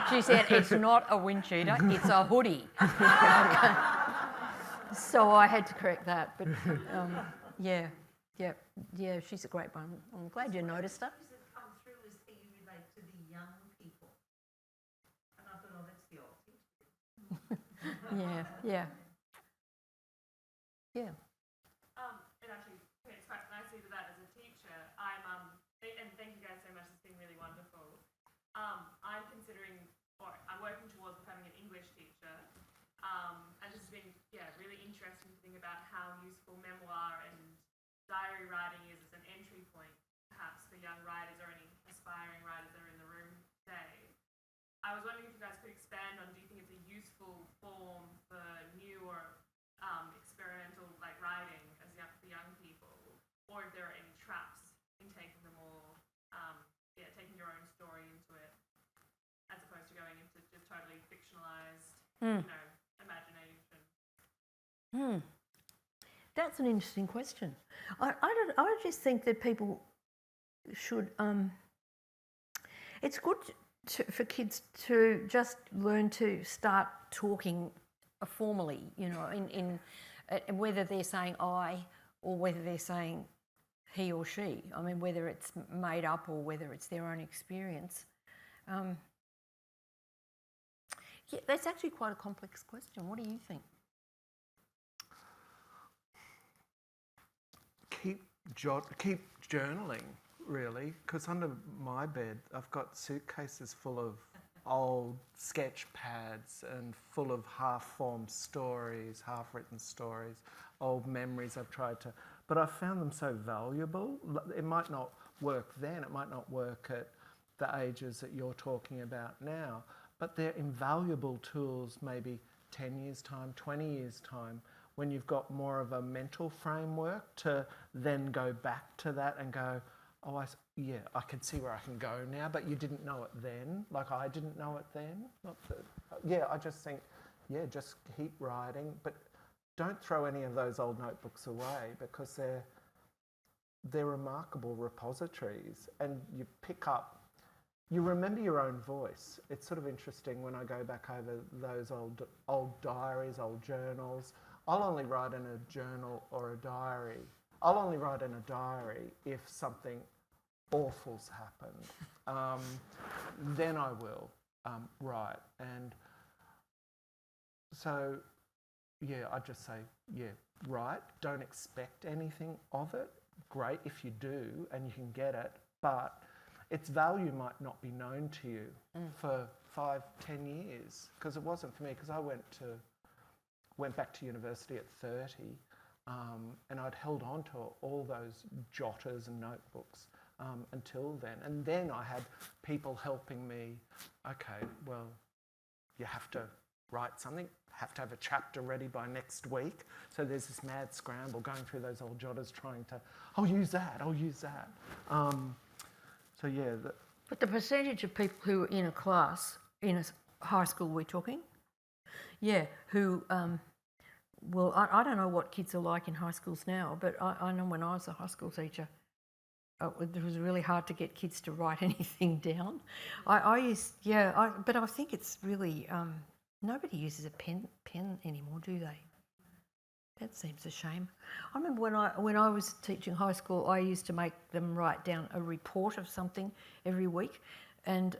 She said, "It's not a wind cheater, it's a hoodie." So I had to correct that, but yeah, she's a great one. I'm glad you noticed her. That come through is that you relate to the young people. And I thought, oh, that's the old thing. Yeah. It actually connects quite nicely to that as a teacher. And thank you guys so much, it's been really wonderful. I'm considering, or I'm working towards becoming an English teacher. And this has been, really interesting to think about how useful memoir and diary writing is as an entry point, perhaps for young writers or any aspiring writers that are in the room today. I was wondering if you guys could expand on, do you think it's a useful form for new or experimental writing as for young people, or if there are any traps in taking the more, taking your own story into it, as opposed to going into just totally fictionalized, imagination. That's an interesting question. I just think that people should. It's good for kids to just learn to start talking formally, you know, in whether they're saying I or whether they're saying he or she. I mean, whether it's made up or whether it's their own experience. That's actually quite a complex question. What do you think? Keep journaling, really, because under my bed I've got suitcases full of old sketch pads and full of half-formed stories, half-written stories, old memories I've tried to... But I found them so valuable. It might not work then, it might not work at the ages that you're talking about now, but they're invaluable tools maybe 10 years' time, 20 years' time, when you've got more of a mental framework to then go back to that and go, oh, I can see where I can go now, but you didn't know it then, like I didn't know it then. I just think, just keep writing, but don't throw any of those old notebooks away, because they're remarkable repositories, and you remember your own voice. It's sort of interesting when I go back over those old diaries, old journals. I'll only write in a journal or a diary. I'll only write in a diary if something awful's happened. Then I will write. And so, I just say, write. Don't expect anything of it. Great if you do and you can get it, but its value might not be known to you for 5-10 years, because it wasn't for me, because I went back to university at 30, and I'd held on to all those jotters and notebooks until then. And then I had people helping me, okay, well, you have to write something, have to have a chapter ready by next week. So there's this mad scramble going through those old jotters trying to, I'll use that. But the percentage of people who are in a class, in a high school we're talking, who, I don't know what kids are like in high schools now, but I know when I was a high school teacher, it was really hard to get kids to write anything down. But I think it's really, nobody uses a pen anymore, do they? That seems a shame. I remember when I was teaching high school, I used to make them write down a report of something every week, and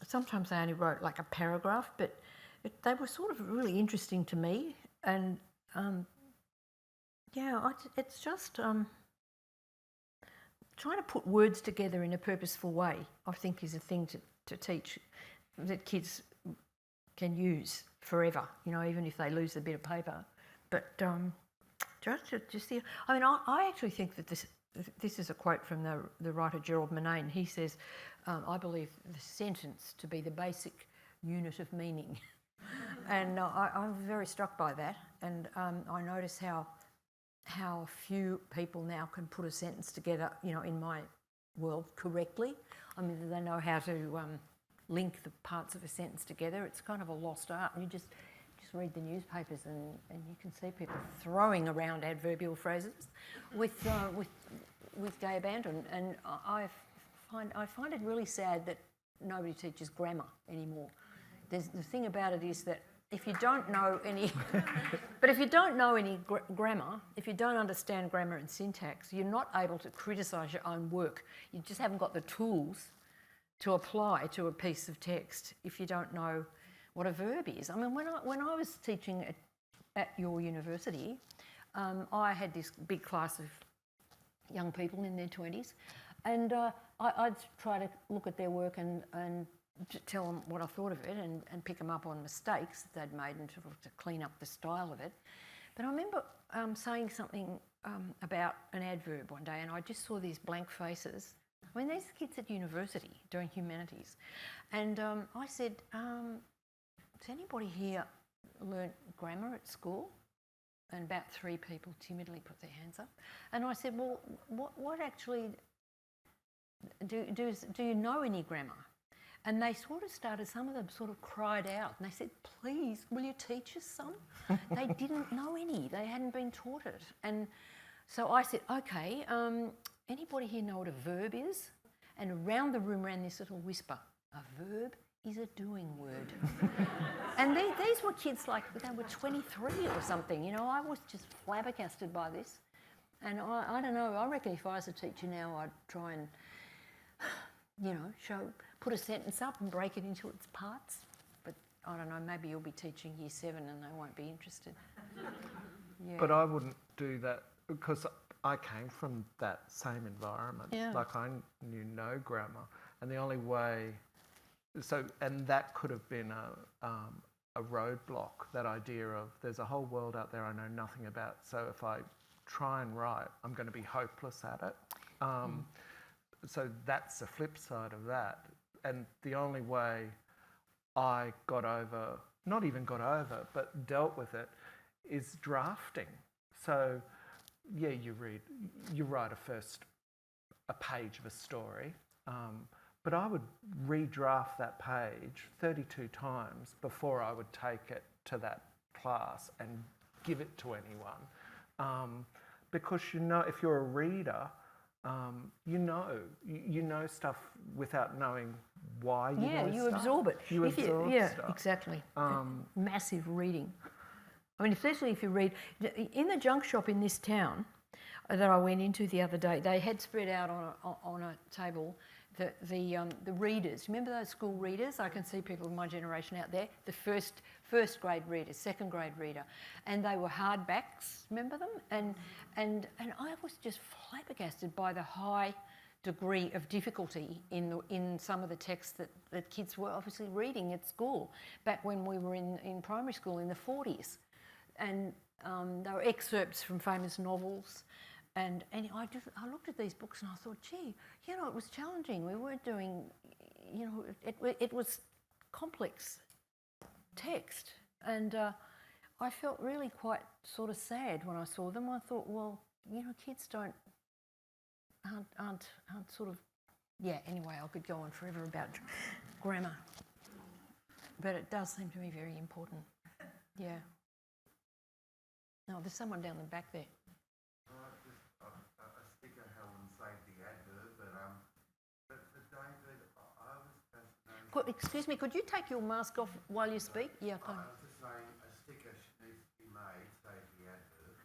sometimes they only wrote like a paragraph, but they were sort of really interesting to me, and it's just trying to put words together in a purposeful way, I think, is a thing to teach that kids can use forever, you know, even if they lose a bit of paper. But just the, I mean, I actually think that this is a quote from the writer Gerald Murnane. He says, I believe the sentence to be the basic unit of meaning. And I'm very struck by that. And I notice how few people now can put a sentence together, you know, in my world correctly. I mean, they know how to link the parts of a sentence together. It's kind of a lost art. And you just read the newspapers and you can see people throwing around adverbial phrases with gay abandon. And I find it really sad that nobody teaches grammar anymore. The thing about it is that if you don't know any, but if you don't know any grammar, if you don't understand grammar and syntax, you're not able to criticise your own work. You just haven't got the tools to apply to a piece of text if you don't know what a verb is. I mean, when I was teaching at your university, I had this big class of young people in their 20s, and I'd try to look at their work and tell them what I thought of it and pick them up on mistakes that they'd made and sort of to clean up the style of it. But I remember saying something about an adverb one day, and I just saw these blank faces. I mean, these are kids at university doing humanities. And I said, has anybody here learnt grammar at school? And about 3 people timidly put their hands up. And I said, well, what actually, do you know any grammar? And they sort of started, some of them sort of cried out and they said, please, will you teach us some? They didn't know any, they hadn't been taught it. And so I said, okay, anybody here know what a verb is? And around the room ran this little whisper, a verb is a doing word. And these were kids like, they were 23 or something, you know. I was just flabbergasted by this. And I don't know, I reckon if I was a teacher now, I'd try and, you know, put a sentence up and break it into its parts. But I don't know, maybe you'll be teaching year 7 and they won't be interested. Yeah. But I wouldn't do that because I came from that same environment. Yeah. Like I knew no grammar, and the only way, and that could have been a roadblock, that idea of there's a whole world out there I know nothing about, so if I try and write, I'm going to be hopeless at it. So that's the flip side of that. And the only way I got over, not even got over, but dealt with it, is drafting. So, yeah, you write a page of a story, but I would redraft that page 32 times before I would take it to that class and give it to anyone. Because, you know, if you're a reader, you know stuff without knowing why you know stuff. Yeah, you absorb it. You absorb stuff. Exactly. Massive reading. I mean, especially if you read... In the junk shop in this town that I went into the other day, they had spread out on a table the readers. Remember those school readers? I can see people of my generation out there. The first grade reader, second grade reader. And they were hardbacks, remember them? And I was just flabbergasted by the high degree of difficulty in some of the texts that kids were obviously reading at school back when we were in primary school in the 40s. And they were excerpts from famous novels. And I looked at these books and I thought, gee, you know, it was challenging. We weren't doing, you know, it was complex text. And I felt really quite sort of sad when I saw them. I thought, well, you know, kids aren't sort of, yeah, anyway, I could go on forever about grammar. But it does seem to me very important. Yeah. No, there's someone down the back there. A sticker, Helen, saved the adverb, but for David, I was fascinated. Excuse me, could you take your mask off while you speak? Yeah, I was just saying a sticker needs to be made, save the adverb.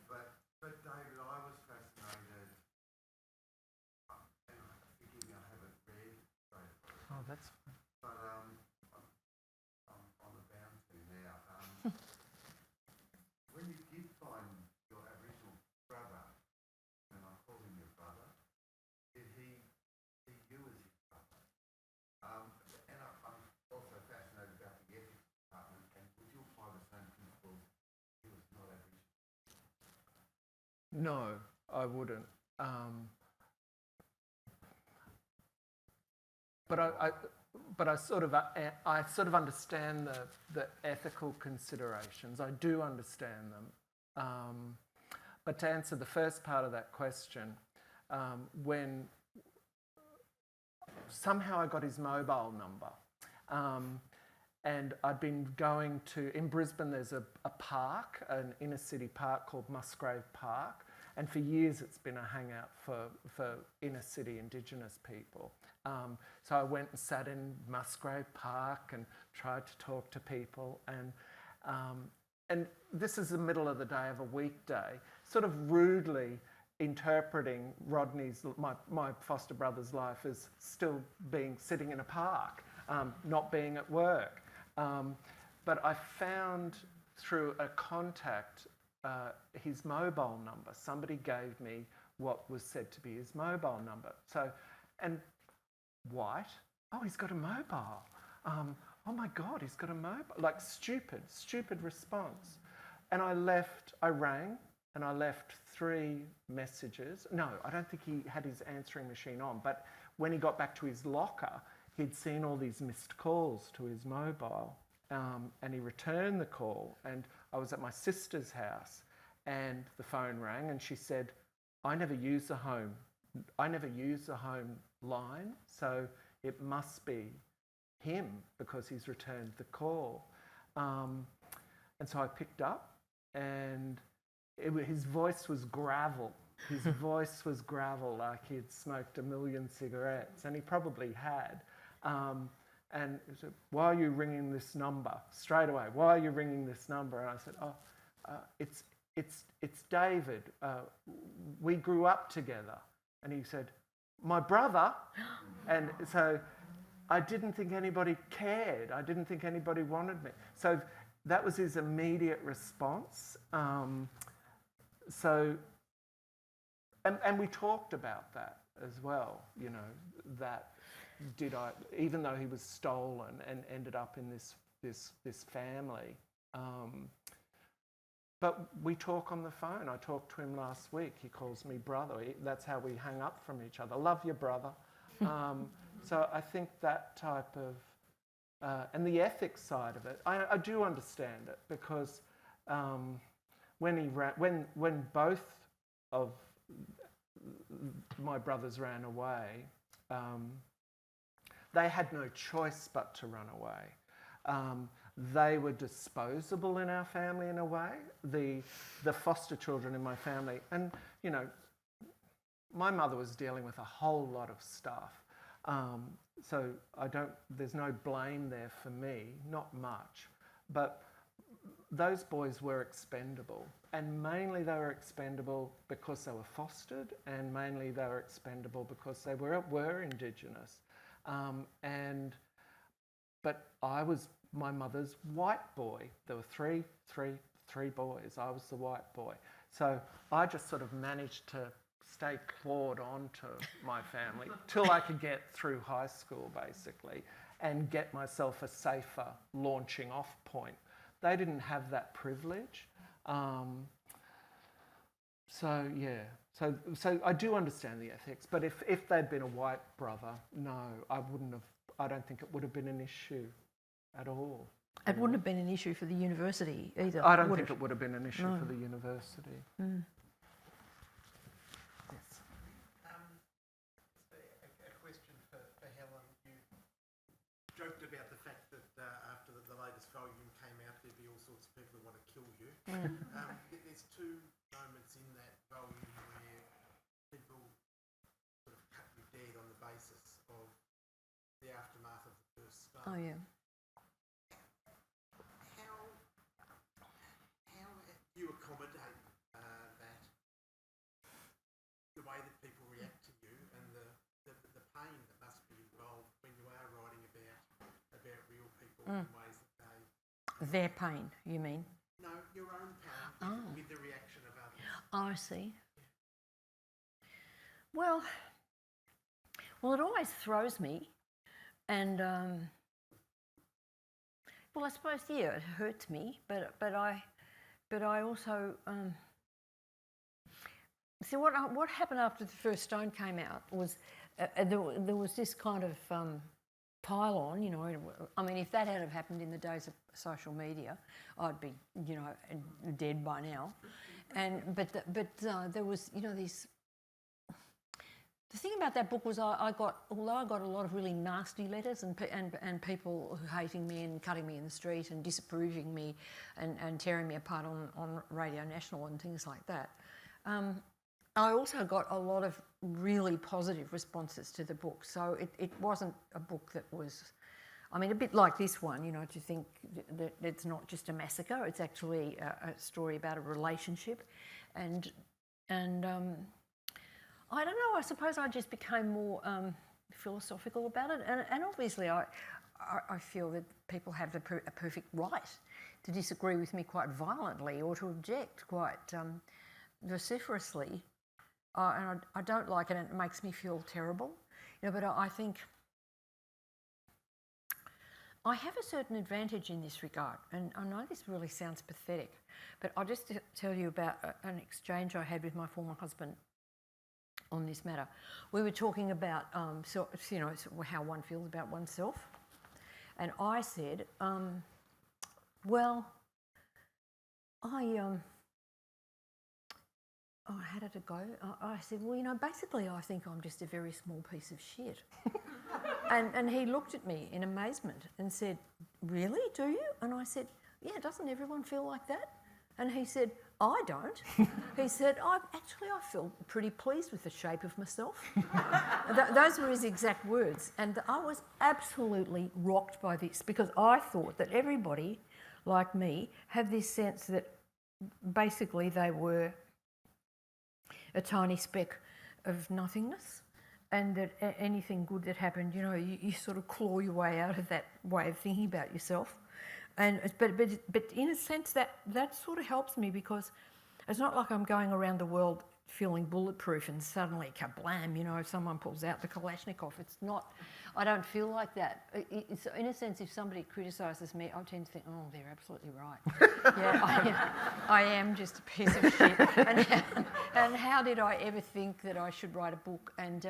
But David, I was fascinated, and forgive me, I haven't read straight through. Oh, that's fine. But I'm about to now. When you did find your Aboriginal brother, and I call him your brother, No, I wouldn't. But I sort of understand the ethical considerations. I do understand them. But to answer the first part of that question, when somehow I got his mobile number, and I'd been going to, in Brisbane there's a park, an inner city park called Musgrave Park, and for years it's been a hangout for inner city Indigenous people. So I went and sat in Musgrave Park and tried to talk to people, and this is the middle of the day of a weekday, sort of rudely interpreting Rodney's, my foster brother's life as still sitting in a park, not being at work. But I found through a contact his mobile number. Somebody gave me what was said to be his mobile number. So, and white, oh, he's got a mobile. Oh my God, he's got a mobile. Like stupid response. And I rang and I left 3 messages. No, I don't think he had his answering machine on, but when he got back to his locker, he'd seen all these missed calls to his mobile, and he returned the call, and I was at my sister's house and the phone rang and she said, I never use the home line, so it must be him because he's returned the call. And so I picked up, and his voice was gravel. His voice was gravel, like he'd smoked 1 million cigarettes, and he probably had. And he said, why are you ringing this number? Straight away, why are you ringing this number? And I said, it's David. We grew up together. And he said, my brother? And so I didn't think anybody cared. I didn't think anybody wanted me. So that was his immediate response. And we talked about that as well, you know, that even though he was stolen and ended up in this family, but we talk on the phone. I talked to him last week. He calls me brother. That's how we hang up from each other. Love you, brother. So I think that type of, and the ethics side of it, I do understand it, because when both of my brothers ran away, they had no choice but to run away. They were disposable in our family in a way, the foster children in my family. And, you know, my mother was dealing with a whole lot of stuff. So there's no blame there for me, not much. But those boys were expendable. And mainly they were expendable because they were fostered, and mainly they were expendable because they were Indigenous. But I was my mother's white boy. There were three boys. I was the white boy. So I just sort of managed to stay clawed onto my family till I could get through high school, basically, and get myself a safer launching off point. They didn't have that privilege. So I do understand the ethics, but if they'd been a white brother, no, I don't think it would have been an issue at all. It wouldn't have been an issue for the university either. I don't think it would have been an issue for the university. Mm. Yes. A question for Helen. You joked about the fact that after the latest volume came out, there'd be all sorts of people who want to kill you. There's 2 moments in that volume where people sort of cut you dead on the basis of the aftermath of the first spark. Oh, yeah. How do you accommodate that, the way that people react to you, and the pain that must be involved when you are writing about real people in ways that they... Their pain, you mean? No, your own pain with the reaction of others. Oh, I see. Well, it always throws me, and well, I suppose it hurts me, but I also see, what happened after the first stone came out was there was this kind of pile on, you know. I mean, if that had have happened in the days of social media, I'd be, you know, dead by now. But there was, you know, these. The thing about that book was although I got a lot of really nasty letters and people who hating me and cutting me in the street and disapproving me and tearing me apart on Radio National and things like that. I also got a lot of really positive responses to the book. So it wasn't a book that was, I mean, a bit like this one, you know, to think that it's not just a massacre, it's actually a story about a relationship. And I don't know, I suppose I just became more philosophical about it. And obviously I feel that people have a perfect right to disagree with me quite violently or to object quite vociferously. And I don't like it, and it makes me feel terrible. You know, but I think I have a certain advantage in this regard, and I know this really sounds pathetic, but I'll just tell you about an exchange I had with my former husband on this matter. We were talking about, you know, how one feels about oneself, and I said, well, how did it go? I said, well, you know, basically I think I'm just a very small piece of shit. and he looked at me in amazement and said, really, do you? And I said, yeah, doesn't everyone feel like that? And he said, I don't. He said, I feel pretty pleased with the shape of myself. Those were his exact words. And I was absolutely rocked by this because I thought that everybody, like me, had this sense that basically they were a tiny speck of nothingness, and that anything good that happened, you know, you sort of claw your way out of that way of thinking about yourself. And but in a sense that sort of helps me because it's not like I'm going around the world feeling bulletproof and suddenly kablam, you know, if someone pulls out the Kalashnikov. It's not, I don't feel like that. It's, in a sense, if somebody criticises me, I tend to think, oh, they're absolutely right. Yeah, I am just a piece of shit. And how did I ever think that I should write a book? And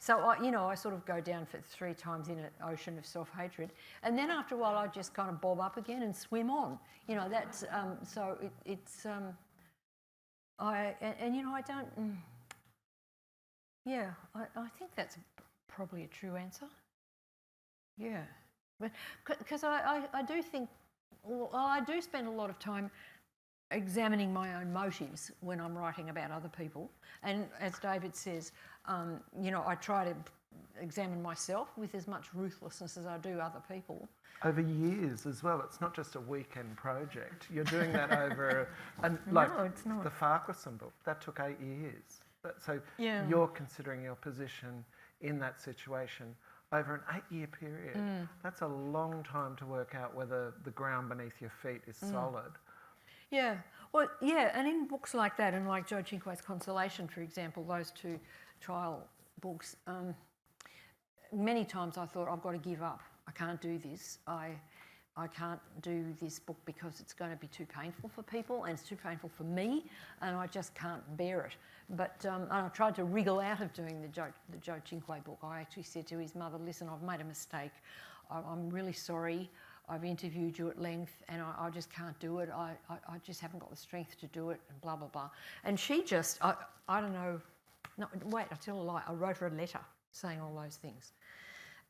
so, I sort of go down for 3 times in an ocean of self-hatred. And then after a while, I just kind of bob up again and swim on. You know, that's, so it's... I don't... Yeah, I think that's probably a true answer. Yeah. Because I do think... Well, I do spend a lot of time examining my own motives when I'm writing about other people. And as David says, I try to examine myself with as much ruthlessness as I do other people. Over years as well. It's not just a weekend project. You're doing that over, No, it's not. The Farquharson book, that took 8 years. So Yeah. You're considering your position in that situation over an 8-year period. That's a long time to work out whether the ground beneath your feet is solid. Yeah, well, yeah, and in books like that, and like Joe Cinque's Consolation, for example, those 2 trial books, many times I thought, I've got to give up. I can't do this. I can't do this book because it's going to be too painful for people and it's too painful for me, and I just can't bear it. But and I tried to wriggle out of doing the Joe Cinque book. I actually said to his mother, listen, I've made a mistake. I'm really sorry. I've interviewed you at length and I just can't do it. I just haven't got the strength to do it, and blah, blah, blah. And she just, I don't know, no, wait, I tell a lie. I wrote her a letter saying all those things.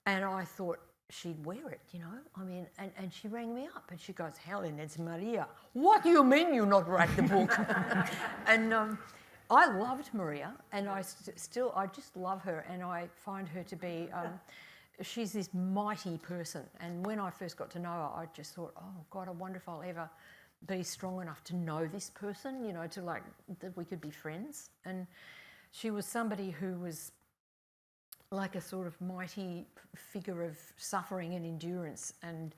And I thought she'd wear it, you know. I mean, and she rang me up and she goes, Helen, it's Maria. What do you mean you not write the book? And I loved Maria, and I just love her, and I find her to be... she's this mighty person, and when I first got to know her, I just thought, oh God, I wonder if I'll ever be strong enough to know this person, you know, to like, that we could be friends. And she was somebody who was like a sort of mighty figure of suffering and endurance. And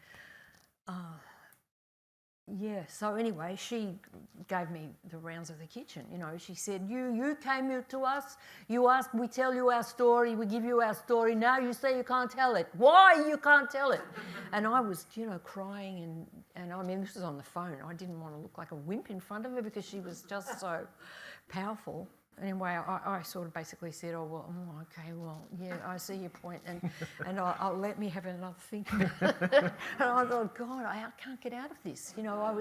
yeah, so anyway, she gave me the rounds of the kitchen, you know. She said, you came here to us, you asked, we tell you our story, we give you our story, now you say you can't tell it. Why you can't tell it? And I was, you know, crying, and I mean, this was on the phone. I didn't want to look like a wimp in front of her because she was just so powerful. anyway, I sort of basically said, okay, well, yeah, I see your point, and I'll let me have another think. And I thought, God, I can't get out of this. You know,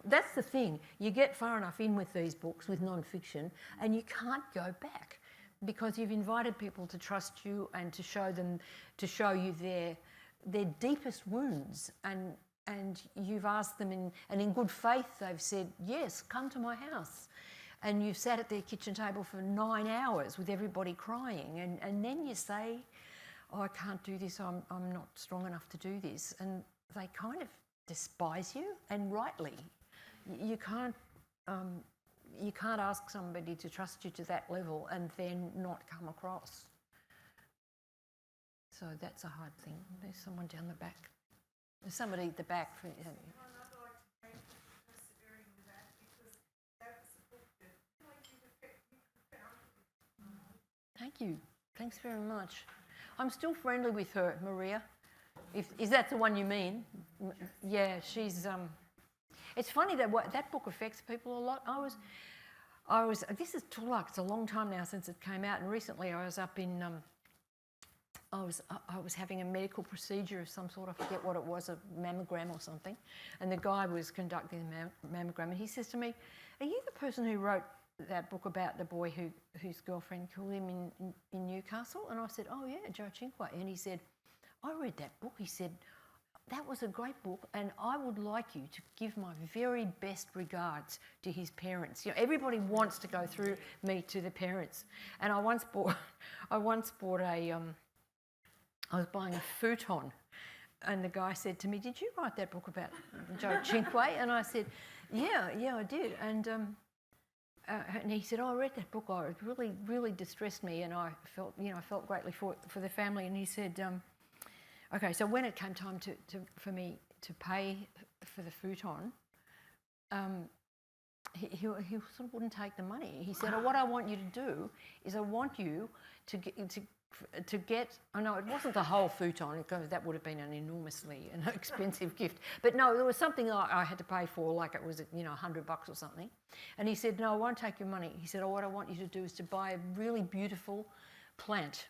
that's the thing. You get far enough in with these books, with non-fiction, and you can't go back because you've invited people to trust you and to show you their deepest wounds, and you've asked them in good faith, they've said, yes, come to my house. And you've sat at their kitchen table for 9 hours with everybody crying, and then you say, oh, I can't do this, I'm not strong enough to do this. And they kind of despise you, and rightly. You can't ask somebody to trust you to that level and then not come across. So that's a hard thing. There's someone down the back. There's somebody at the back. Thank you. Thanks very much. I'm still friendly with her, Maria. Is that the one you mean? Yeah, she's. It's funny that that book affects people a lot. I was. This is like it's a long time now since it came out, and recently I was up in. I was having a medical procedure of some sort. I forget what it was, a mammogram or something, and the guy was conducting the mammogram, and he says to me, "Are you the person who wrote that book about the boy whose girlfriend killed him in Newcastle?" And I said, "Oh yeah, Joe Cinque." And he said, "I read that book." He said, "That was a great book, and I would like you to give my very best regards to his parents." You know, everybody wants to go through me to the parents. And I once bought I was buying a futon, and the guy said to me, "Did you write that book about Joe Cinque?" And I said, "Yeah, I did." And he said, "Oh, I read that book. It really, really distressed me, and I felt greatly for the family." And he said, "Okay, so when it came time for me to pay for the futon, he sort of wouldn't take the money. He said, what I want you to do is I want you to get, I know it wasn't the whole futon, because that would have been an enormously expensive gift. But no, there was something I had to pay for, like it was, $100 or something. And he said, no, I won't take your money. He said, what I want you to do is to buy a really beautiful plant.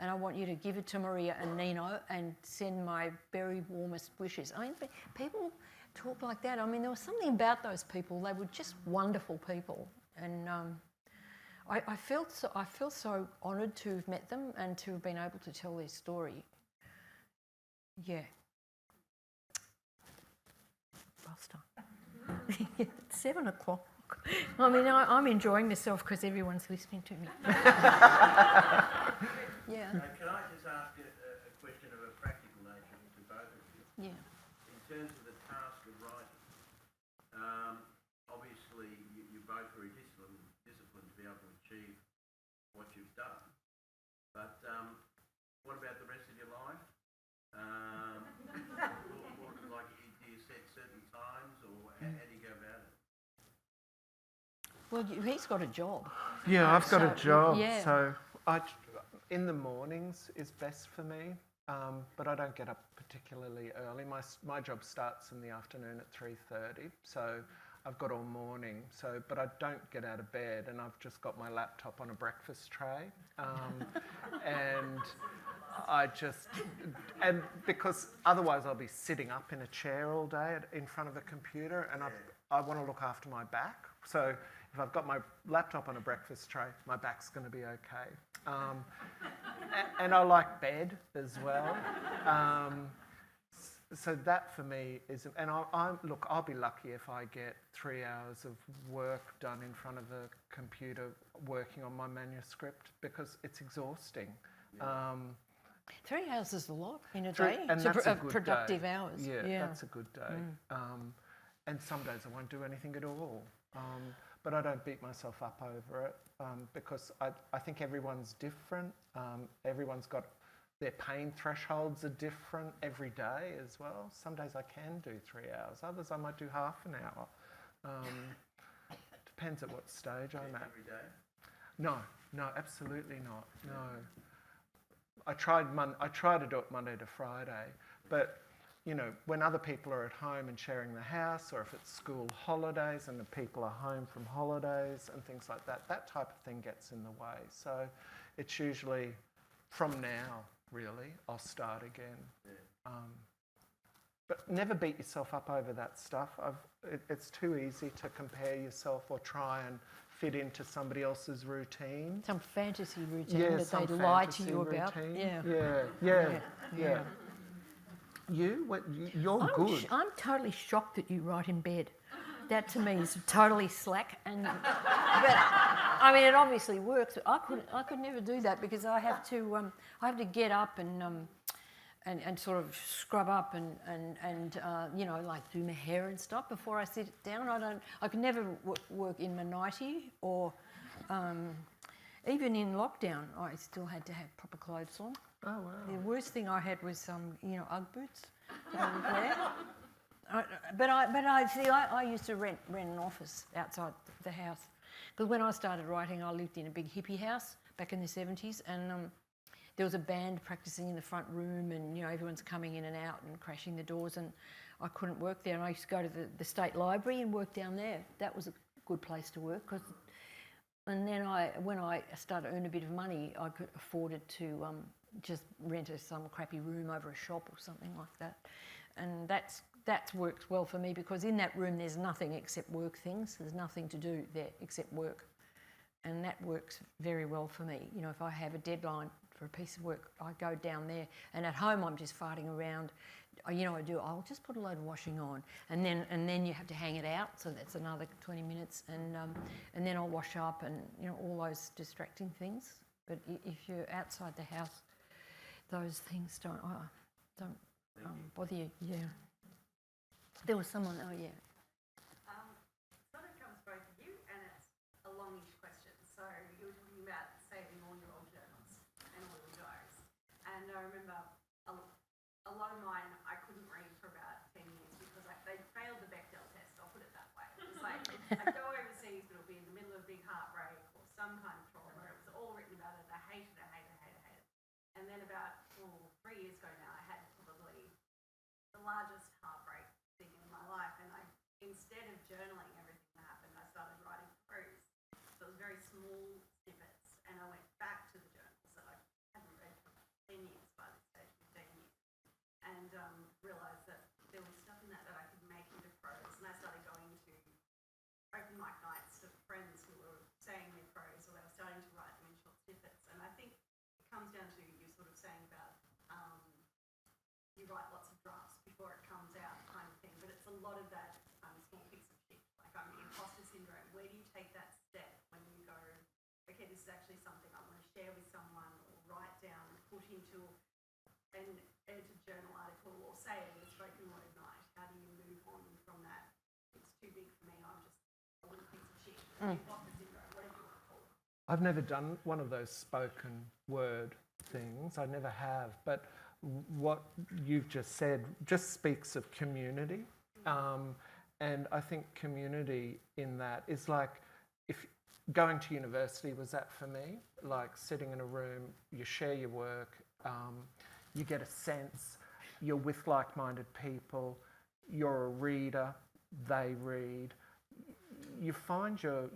And I want you to give it to Maria and Nino and send my very warmest wishes. I mean, people talk like that. I mean, there was something about those people. They were just wonderful people. And I felt so honoured to have met them and to have been able to tell their story. Yeah. Last time. It's 7 o'clock. I mean, I'm enjoying myself because everyone's listening to me. Yeah. Can I just ask a question of a practical nature to both of you? Yeah. In terms of the task of writing, obviously you both very disciplined to be able to achieve what you've done. But what about the rest of your life? Do you set certain times, or how do you go about it? Well, he's got a job. Yeah, I've got a job. Yeah. So in the mornings is best for me, but I don't get up particularly early. My job starts in the afternoon at 3:30, so I've got all morning. But I don't get out of bed, and I've just got my laptop on a breakfast tray, and because otherwise I'll be sitting up in a chair all day in front of a computer, and I want to look after my back. So if I've got my laptop on a breakfast tray, my back's going to be okay. And I like bed as well. So that for me is, and I'll be lucky if I get 3 hours of work done in front of a computer working on my manuscript, because it's exhausting. 3 hours is a lot in a day. And that's a good productive day. hours. Yeah, that's a good day. And some days I won't do anything at all. But I don't beat myself up over it, because I think everyone's different. Everyone's got their pain thresholds are different every day as well. Some days I can do 3 hours. Others I might do half an hour. Depends at what stage I'm at. Every day? No, absolutely not. No. I try to do it Monday to Friday, but when other people are at home and sharing the house, or if it's school holidays and the people are home from holidays and things like that, that type of thing gets in the way. So it's usually from now, really, I'll start again. But never beat yourself up over that stuff. It's too easy to compare yourself or try and fit into somebody else's routine. Some fantasy routine that they lie to you about. Yeah. You're good. I'm totally shocked that you write in bed. That to me is totally slack. But I mean, it obviously works. I could never do that because I have to get up and sort of scrub up and like do my hair and stuff before I sit down. I could never work in my nightie or even in lockdown. I still had to have proper clothes on. Oh wow! The worst thing I had was UGG boots that I would wear. But I used to rent an office outside the house because when I started writing, I lived in a big hippie house back in the 70s, and there was a band practicing in the front room, and everyone's coming in and out and crashing the doors, and I couldn't work there. And I used to go to the state library and work down there. That was a good place to work. And then when I started to earn a bit of money, I could afford it to just rent some crappy room over a shop or something like that. And that works well for me because in that room there's nothing except work things. There's nothing to do there except work. And that works very well for me. If I have a deadline for a piece of work, I go down there, and at home I'm just farting around. I'll just put a load of washing on, and then you have to hang it out, so that's another 20 minutes, and then I'll wash up, and all those distracting things. But if you're outside the house, those things don't bother you. Yeah. There was someone. Oh yeah. Sort of comes both of you, and it's a longish question. So you were talking about saving all your old journals and all your diaries, and I remember a lot of mine I couldn't read for about 10 years because they failed the Bechdel test. I'll put it that way. It was like I'd go overseas, but it'll be in the middle of a big heartbreak or some kind of trauma. It was all written about it. I hated it. And then about 3 years ago now, I had probably the largest heartbreak thing in my life, and instead of journaling everything that happened, I started writing prose. So it was very small snippets, and I went back to the journals that I hadn't read for 10 years by this stage, 15 years, and realised that there was stuff in that I could make into prose, and I started going to open mic nights to friends who were saying their prose, or they were starting to write them in short snippets, and I think it comes down to you sort of saying about you write lots of drafts before it comes out kind of thing, but it's a lot of that small piece of shit, like imposter syndrome. Where do you take that step when you go, okay, this is actually something I want to share with someone or write down and put into an edited journal article or say it in a spoken word night? How do you move on from that? It's too big for me, I'm just a little piece of shit. Imposter syndrome, whatever you want to call it. I've never done one of those spoken word things. I never have. But what you've just said just speaks of community. And I think community in that is like, if going to university was that for me, like sitting in a room, you share your work, you get a sense, you're with like-minded people, you're a reader, they read. You find your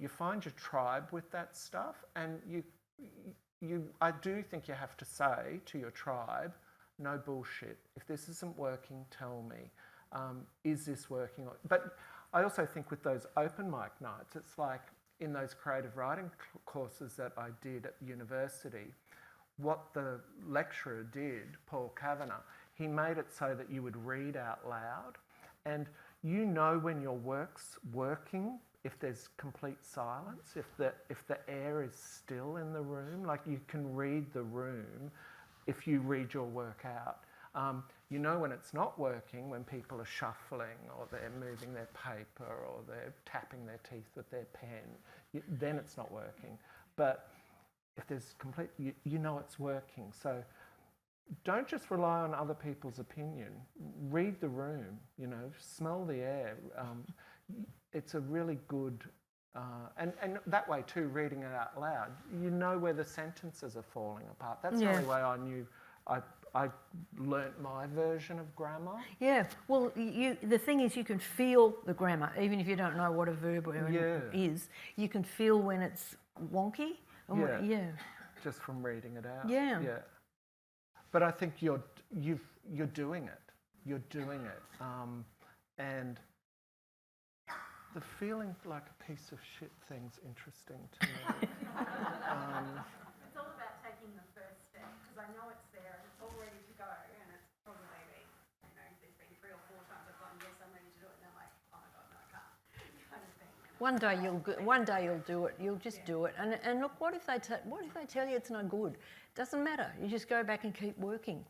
tribe with that stuff, and I do think you have to say to your tribe, no bullshit. If this isn't working, tell me. Is this working? But I also think with those open mic nights, it's like in those creative writing courses that I did at university, what the lecturer did, Paul Kavanagh, he made it so that you would read out loud, and when your work's working, if there's complete silence, if the air is still in the room, like you can read the room if you read your work out. When it's not working, when people are shuffling or they're moving their paper or they're tapping their teeth with their pen, then it's not working. But if there's complete, it's working. So don't just rely on other people's opinion. Read the room, smell the air. It's a really good, and that way too, reading it out loud, where the sentences are falling apart. That's the only way I knew I learnt my version of grammar. Yeah, well, the thing is you can feel the grammar, even if you don't know what a verb is. You can feel when it's wonky. Yeah. Just from reading it out. Yeah. Yeah. But I think you're doing it. You're doing it. And the feeling like a piece of shit thing's interesting to me. It's all about taking the first step, because I know it's there and it's all ready to go, and it's probably been, there's been 3 or 4 times I've gone, yes, I'm ready to do it, and I'm like, oh my God, no, I can't, kind of thing. One day you'll do it. You'll just do it. And look, what if they tell you it's no good? Doesn't matter. You just go back and keep working.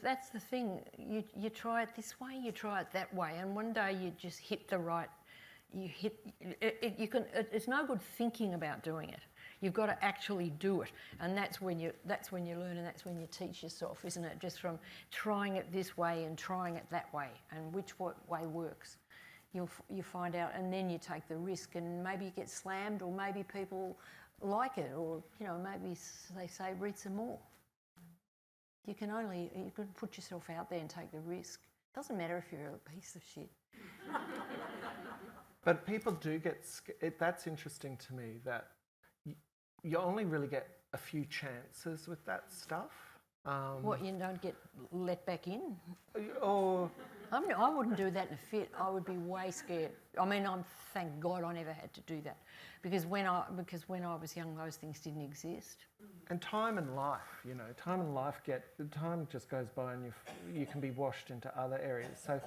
That's the thing. You try it this way, you try it that way, and one day you just hit the right. It's no good thinking about doing it. You've got to actually do it, and that's when you learn, and that's when you teach yourself, isn't it? Just from trying it this way and trying it that way, and which way works. You find out, and then you take the risk, and maybe you get slammed, or maybe people like it, or maybe they say read some more. You can put yourself out there and take the risk. Doesn't matter if you're a piece of shit. But people do get that's interesting to me, that you only really get a few chances with that stuff. What, you don't get let back in? Or I wouldn't do that in a fit. I would be way scared. I mean, thank God I never had to do that, because when I was young, those things didn't exist. And time and life, time just goes by, and you can be washed into other areas. So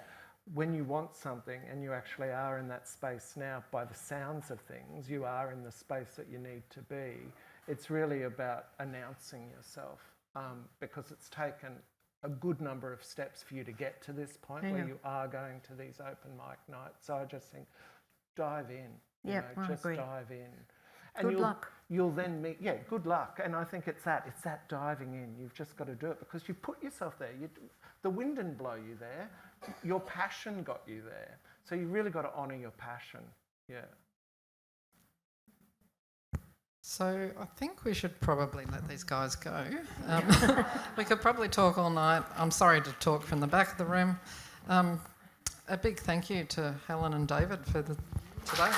when you want something and you actually are in that space now, by the sounds of things, you are in the space that you need to be. It's really about announcing yourself, because it's taken a good number of steps for you to get to this point where you are going to these open mic nights. So I just think, dive in. Yeah, I agree. Dive in. And good luck. You'll then meet, good luck. And I think it's that diving in. You've just got to do it, because you put yourself there. The wind didn't blow you there. Your passion got you there. So you really got to honour your passion. Yeah. So I think we should probably let these guys go. We could probably talk all night. I'm sorry to talk from the back of the room. A big thank you to Helen and David for today.